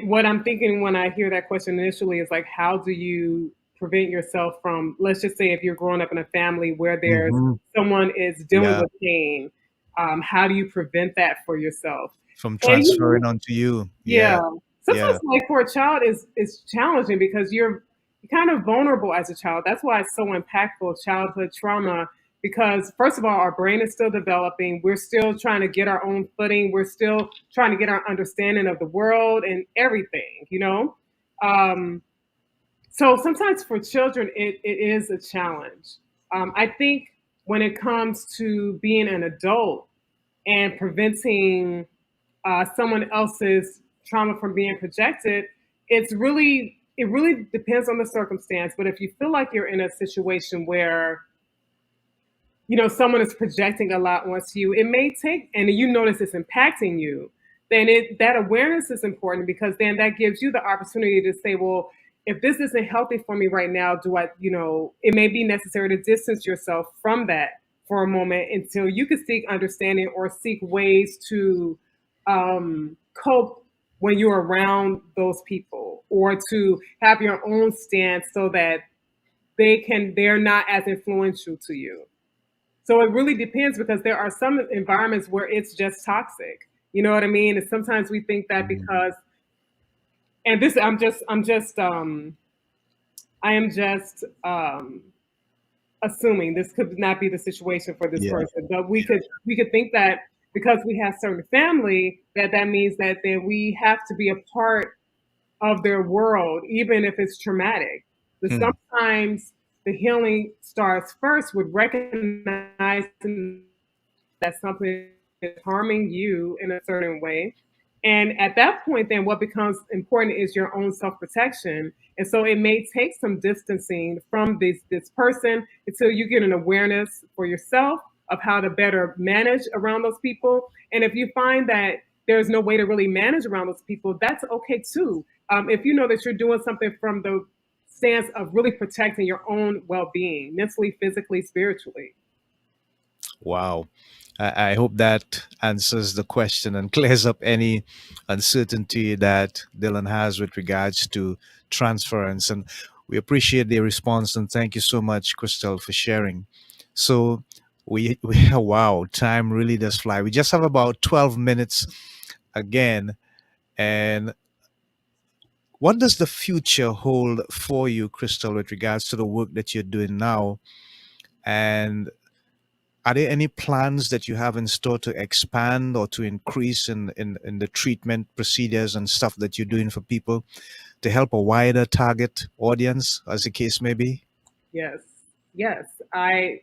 what I'm thinking when I hear that question initially is like, how do you prevent yourself from, let's just say, if you're growing up in a family where there's Hmm. someone is dealing Yeah, with pain, how do you prevent that for yourself? from And transferring onto you. yeah, Yeah, sometimes yeah. like for a child is challenging because you're kind of vulnerable as a child. That's why it's so impactful, childhood trauma, because first of all, our brain is still developing. We're still trying to get our own footing. We're still trying to get our understanding of the world and everything. Um, so sometimes for children, it is a challenge. I think when it comes to being an adult and preventing someone else's trauma from being projected, it really depends on the circumstance. But if you feel like you're in a situation where someone is projecting a lot onto you, it may take, and you notice it's impacting you, then that awareness is important because then that gives you the opportunity to say, well, if this isn't healthy for me right now, it may be necessary to distance yourself from that for a moment until you can seek understanding or seek ways to cope when you're around those people, or to have your own stance so that they're not as influential to you. So it really depends because there are some environments where it's just toxic. You know what I mean? And sometimes we think that Mhm. because, and this I am just assuming this could not be the situation for this Yeah, person, but we yeah. could think that because we have certain family, that means that then we have to be a part of their world, even if it's traumatic. But Hmm. sometimes the healing starts first with recognizing that something is harming you in a certain way, And at that point, then what becomes important is your own self-protection. And so it may take some distancing from this person until you get an awareness for yourself of how to better manage around those people. And if you find that there's no way to really manage around those people, that's okay too. If you know that you're doing something from the stance of really protecting your own well-being, mentally, physically, spiritually. Wow. I hope that answers the question and clears up any uncertainty that Dylan has with regards to transference. And we appreciate the response and thank you so much, Crystal, for sharing. So we wow, time really does fly. We just have about 12 minutes again. And what does the future hold for you, Crystal, with regards to the work that you're doing now? And are there any plans that you have in store to expand or to increase in the treatment procedures and stuff that you're doing for people to help a wider target audience, as the case may be? Yes, yes. Thank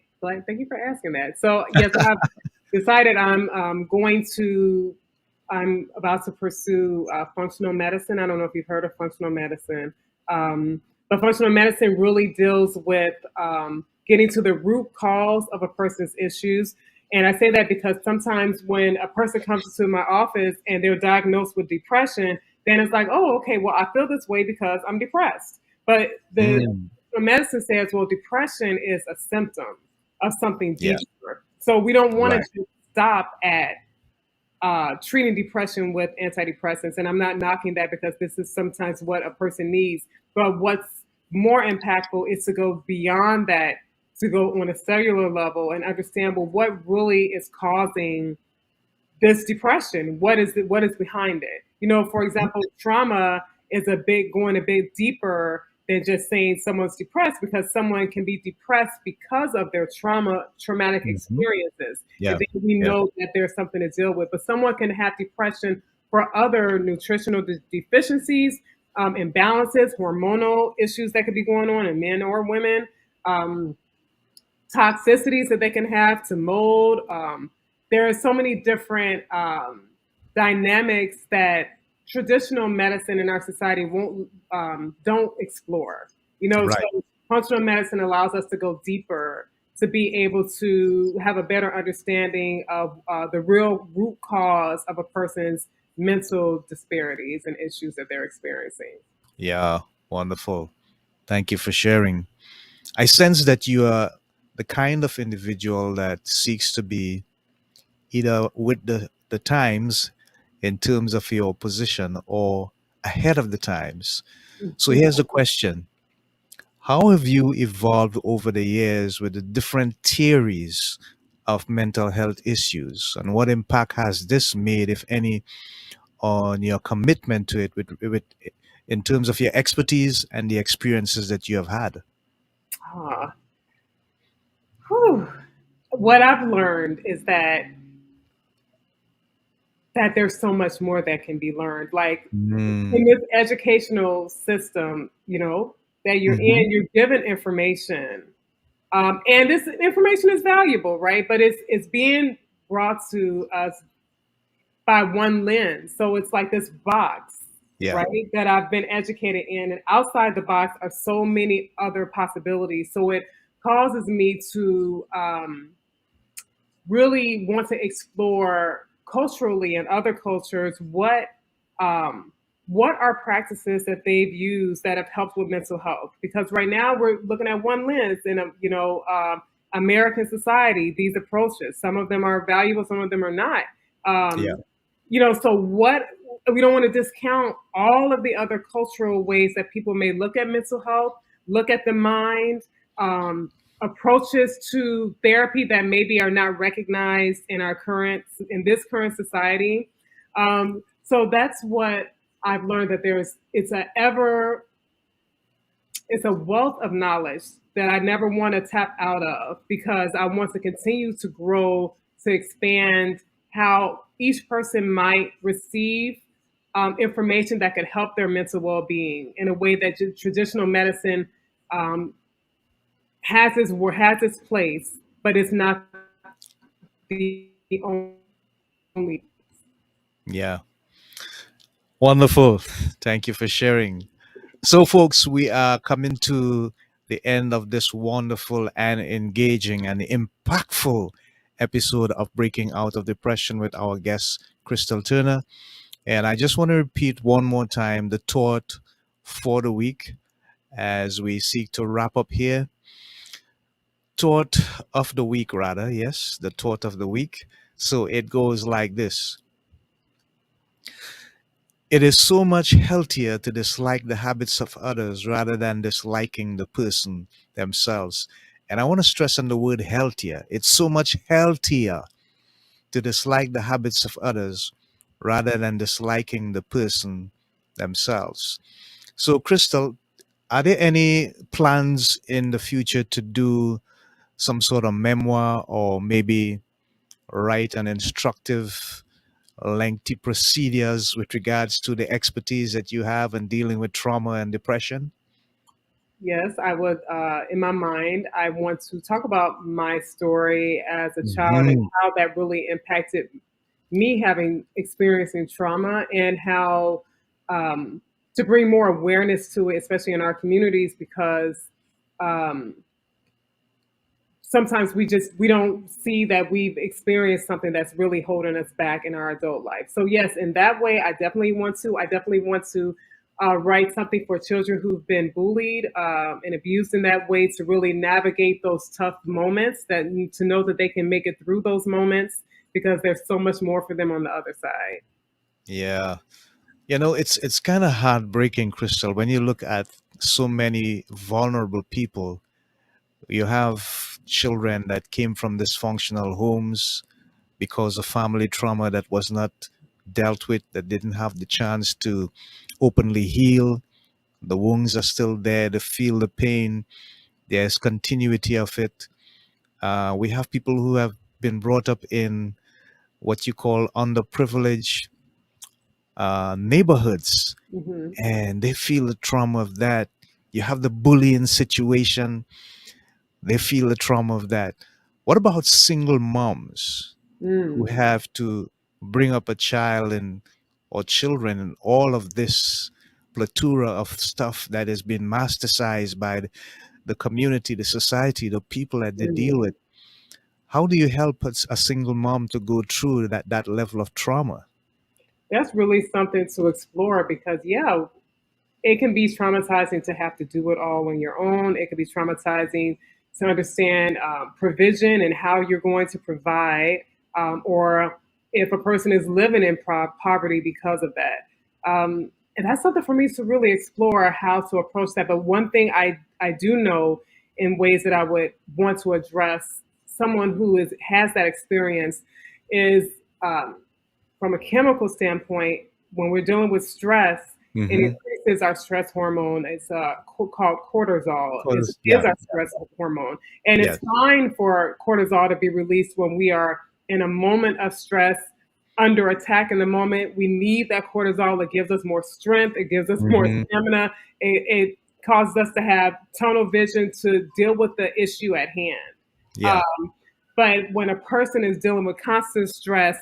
you for asking that. So yes, I've decided I'm about to pursue functional medicine. I don't know if you've heard of functional medicine, but functional medicine really deals with getting to the root cause of a person's issues. And I say that because sometimes when a person comes into my office and they're diagnosed with depression, then it's like, oh, okay, well, I feel this way because I'm depressed. But the Mm, medicine says, well, depression is a symptom of something yeah, deeper. So we don't want to right. just stop at treating depression with antidepressants. And I'm not knocking that because this is sometimes what a person needs. But what's more impactful is to go beyond that, to go on a cellular level and understand, well, what really is causing this depression? What is behind it? You know, for example, trauma is going a bit deeper than just saying someone's depressed, because someone can be depressed because of their traumatic Mhm. experiences. And Yeah, then we yeah, know that there's something to deal with. But someone can have depression for other nutritional deficiencies, imbalances, hormonal issues that could be going on in men or women. Um, Toxicities that they can have to mold. There are so many different dynamics that traditional medicine in our society won't don't explore. You know, right. so functional medicine allows us to go deeper, to be able to have a better understanding of the real root cause of a person's mental disparities and issues that they're experiencing. Yeah, wonderful. Thank you for sharing. I sense that you are the kind of individual that seeks to be either with the times in terms of your position or ahead of the times. So here's the question. How have you evolved over the years with the different theories of mental health issues? And what impact has this made, if any, on your commitment to it in terms of your expertise and the experiences that you have had? Ah, whew. What I've learned is that there's so much more that can be learned. Like in Mm, this educational system, you know, that you're hmm. in, you're given information. And this information is valuable, right? But it's being brought to us by one lens. So it's like this box, Yeah. right? That I've been educated in. And outside the box are so many other possibilities. So it causes me to really want to explore culturally and other cultures what are practices that they've used that have helped with mental health, because right now we're looking at one lens in American society, these approaches, some of them are valuable, some of them are not. Yeah. um, so what, we don't want to discount all of the other cultural ways that people may look at mental health, look at the mind, um, approaches to therapy that maybe are not recognized in this current society. So that's what I've learned, that it's a wealth of knowledge that I never want to tap out of, because I want to continue to grow, to expand how each person might receive information that could help their mental well-being in a way that traditional medicine um, has its place, but it's not the only. Yeah. Wonderful. Thank you for sharing. So, folks, we are coming to the end of this wonderful and engaging and impactful episode of Breaking Out of Depression with our guest, Crystal Turner. And I just want to repeat one more time the thought for the week as we seek to wrap up here. Thought of the week, rather. Yes, the thought of the week. So it goes like this: it is so much healthier to dislike the habits of others rather than disliking the person themselves. And I want to stress on the word healthier. It's so much healthier to dislike the habits of others rather than disliking the person themselves. So, Crystal, are there any plans in the future to do some sort of memoir or maybe write an instructive lengthy procedures with regards to the expertise that you have in dealing with trauma and depression? Yes, I would. In my mind, I want to talk about my story as a child and Hmm. how that really impacted me having experiencing trauma, and how um, to bring more awareness to it, especially in our communities, because um, sometimes we don't see that we've experienced something that's really holding us back in our adult life. So yes, in that way, I definitely want to write something for children who've been bullied and abused in that way, to really navigate those tough moments, that to know that they can make it through those moments, because there's so much more for them on the other side. Yeah. It's kind of heartbreaking, Crystal, when you look at so many vulnerable people. You have children that came from dysfunctional homes because of family trauma that was not dealt with, that didn't have the chance to openly heal. The wounds are still there, they feel the pain, there's continuity of it. We have people who have been brought up in what you call underprivileged neighborhoods, Hmm. and they feel the trauma of that. You have the bullying situation, they feel the trauma of that. What about single moms who Mm. have to bring up a child and or children and all of this plethora of stuff that has been masterized by the community, the society, the people that they deal Mm. with? How do you help a single mom to go through that level of trauma? That's really something to explore, because yeah, it can be traumatizing to have to do it all on your own. It can be traumatizing to understand provision and how you're going to provide, or if a person is living in poverty because of that. And that's something for me to really explore how to approach that. But one thing I do know, in ways that I would want to address someone who has that experience, is um, from a chemical standpoint, when we're dealing with stress, it Mm-hmm. increases our stress hormone. It's called cortisol. Is Yeah. our stress hormone, and it's Yes. fine for cortisol to be released when we are in a moment of stress, under attack in the moment. We need that cortisol. It gives us more strength. It gives us more Mm-hmm. stamina. It causes us to have tunnel vision to deal with the issue at hand. Yeah. Um, but when a person is dealing with constant stress,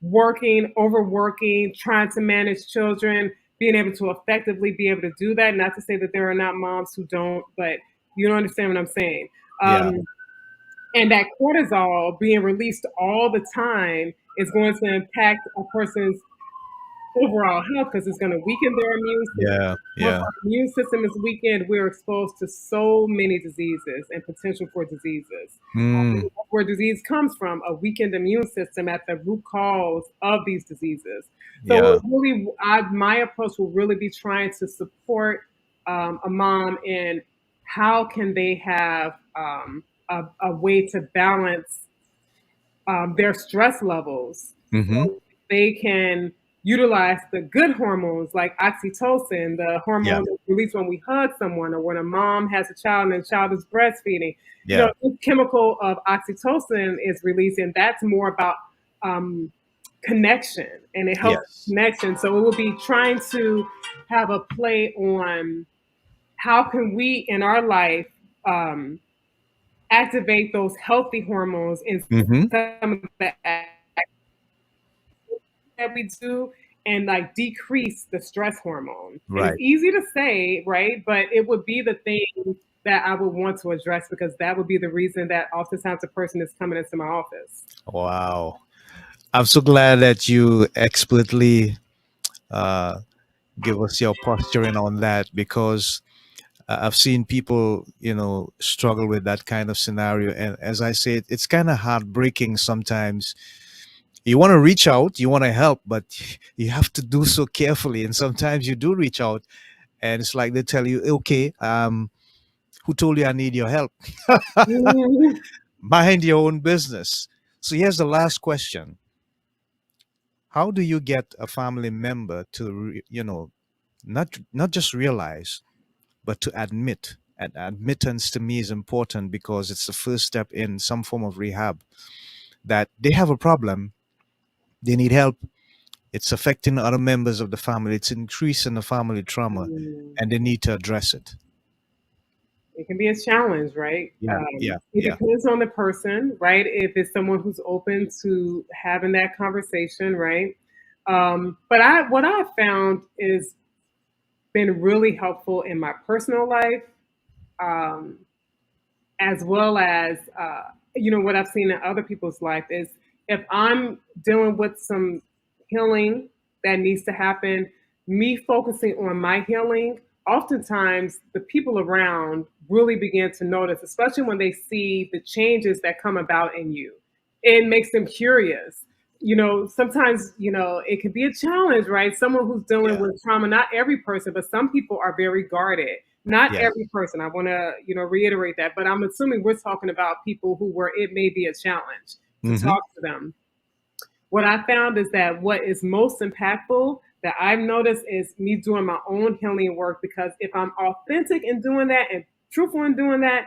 working, overworking, trying to manage children, being able to effectively be able to do that, not to say that there are not moms who don't, but you don't understand what I'm saying. Yeah. And that cortisol being released all the time is going to impact a person's overall health, because it's going to weaken their immune system. Yeah. Once Yeah. our immune system is weakened, we're exposed to so many diseases and potential for diseases. Mm. That's where disease comes from, a weakened immune system at the root cause of these diseases. So Yeah. it really, my approach will really be trying to support a mom in how can they have a way to balance their stress levels, Mm-hmm. so they can utilize the good hormones like oxytocin, the Yeah. hormone that's released when we hug someone, or when a mom has a child and the child is breastfeeding. Yeah. This chemical of oxytocin is released, and that's more about um, connection, and it helps Yes. connection. So it will be trying to have a play on how can we in our life um, activate those healthy hormones in Mm-hmm. some of the that we do, and like decrease the stress hormone. And it's Right. easy to say, right? But it would be the thing that I would want to address, because that would be the reason that oftentimes a person is coming into my office. Wow. I'm so glad that you expertly uh, give us your posturing on that, because I've seen people, struggle with that kind of scenario. And as I said, it's kind of heartbreaking sometimes. You want to reach out, you want to help, but you have to do so carefully. And sometimes you do reach out, and it's like they tell you, okay, who told you I need your help? Mhm. Mind your own business. So here's the last question. How do you get a family member to, not just realize, but to admit? And admittance to me is important because it's the first step in some form of rehab, that they have a problem, they need help, it's affecting other members of the family, it's increasing the family trauma, Mm. and they need to address it. It can be a challenge, right? Yeah, yeah, It yeah, depends on the person, right? If it's someone who's open to having that conversation, right? But what I found is been really helpful in my personal life, um, as well as what I've seen in other people's life is, if I'm dealing with some healing that needs to happen, me focusing on my healing, oftentimes the people around really begin to notice, especially when they see the changes that come about in you. It makes them curious. Sometimes, it can be a challenge, right? Someone who's dealing yeah, with trauma, not every person, but some people are very guarded. Not yeah. every person. I want to, reiterate that, but I'm assuming we're talking about people who where it may be a challenge to Hmm. talk to them. What I found is that what is most impactful that I've noticed is me doing my own healing work, because if I'm authentic in doing that and truthful in doing that,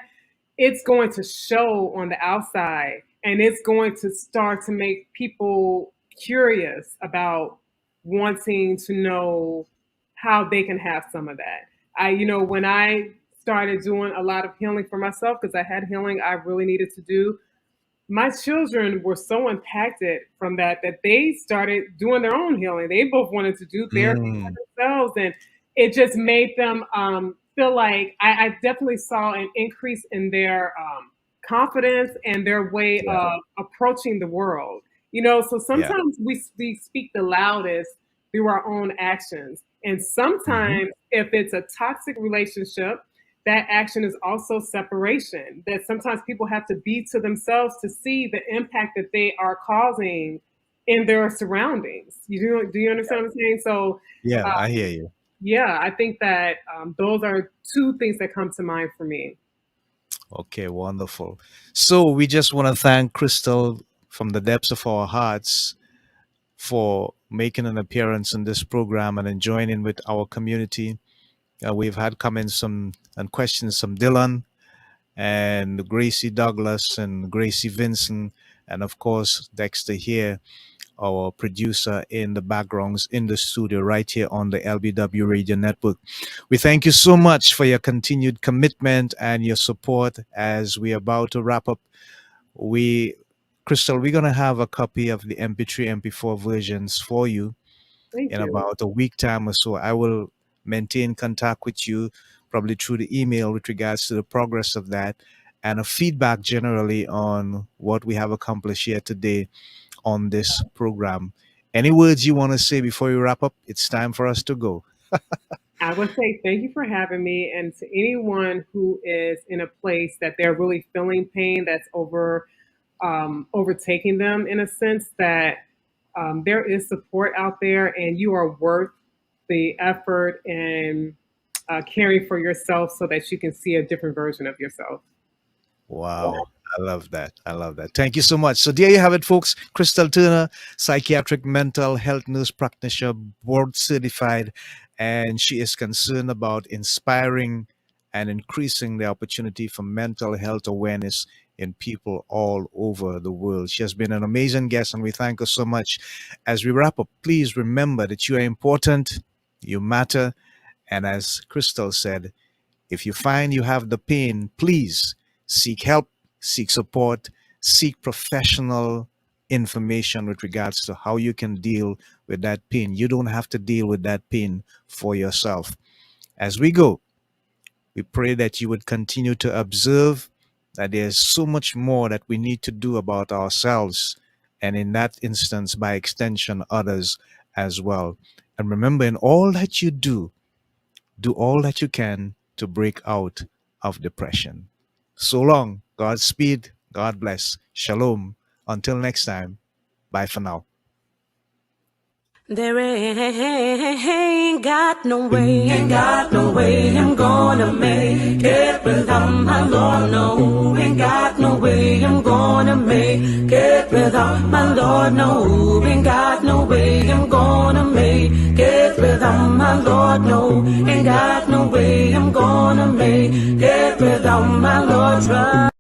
it's going to show on the outside, and it's going to start to make people curious about wanting to know how they can have some of that. When I started doing a lot of healing for myself, because I had healing I really needed to do, my children were so impacted from that they started doing their own healing. They both wanted to do therapy Mm, for themselves, and it just made them feel like I definitely saw an increase in their confidence and their way yeah, of approaching the world. So yeah. sometimes we speak the loudest through our own actions, and Hmm. sometimes if it's a toxic relationship, that action is also separation. That sometimes people have to be to themselves to see the impact that they are causing in their surroundings. Do you understand what I'm saying? So, Yeah, uh, I hear you. yeah, I think that those are two things that come to mind for me. Okay, wonderful. So we just want to thank Crystal from the depths of our hearts for making an appearance in this program and enjoying in with our community. We've had comments and questions from Dylan and Gracie Douglas and Gracie Vincent, and of course Dexter here, our producer in the backgrounds in the studio right here on the LBW Radio Network. We thank you so much for your continued commitment and your support as we're about to wrap up. We, Crystal, we're going to have a copy of the MP3, MP4 versions for you Thank in you. about a week time or so. I will maintain contact with you probably through the email with regards to the progress of that and a feedback generally on what we have accomplished here today on this program. Any words you want to say before we wrap up? It's time for us to go. I would say thank you for having me, and to anyone who is in a place that they're really feeling pain that's overtaking them, in a sense that there is support out there, and you are worth the effort and caring for yourself so that you can see a different version of yourself. Wow. I love that. I love that. Thank you so much. So there you have it, folks. Crystal Turner, psychiatric mental health nurse practitioner, board certified, and she is concerned about inspiring and increasing the opportunity for mental health awareness in people all over the world. She has been an amazing guest, and we thank her so much. As we wrap up, please remember that you are important, you matter, and as Crystal said, if you find you have the pain, please seek help, seek support, seek professional information with regards to how you can deal with that pain. You don't have to deal with that pain for yourself. As we go, we pray that you would continue to observe that there's so much more that we need to do about ourselves, and in that instance, by extension, others as well. And remember, in all that you do all that you can to break out of depression. So long. Godspeed. God bless. Shalom. Until next time. Bye for now. There ain't got no way I'm gonna make it without my Lord, no. Ain't got no way I'm gonna make it without my Lord, no. Ain't got no way I'm gonna make it without my Lord, no. Ain't got no way I'm gonna make it without my Lord.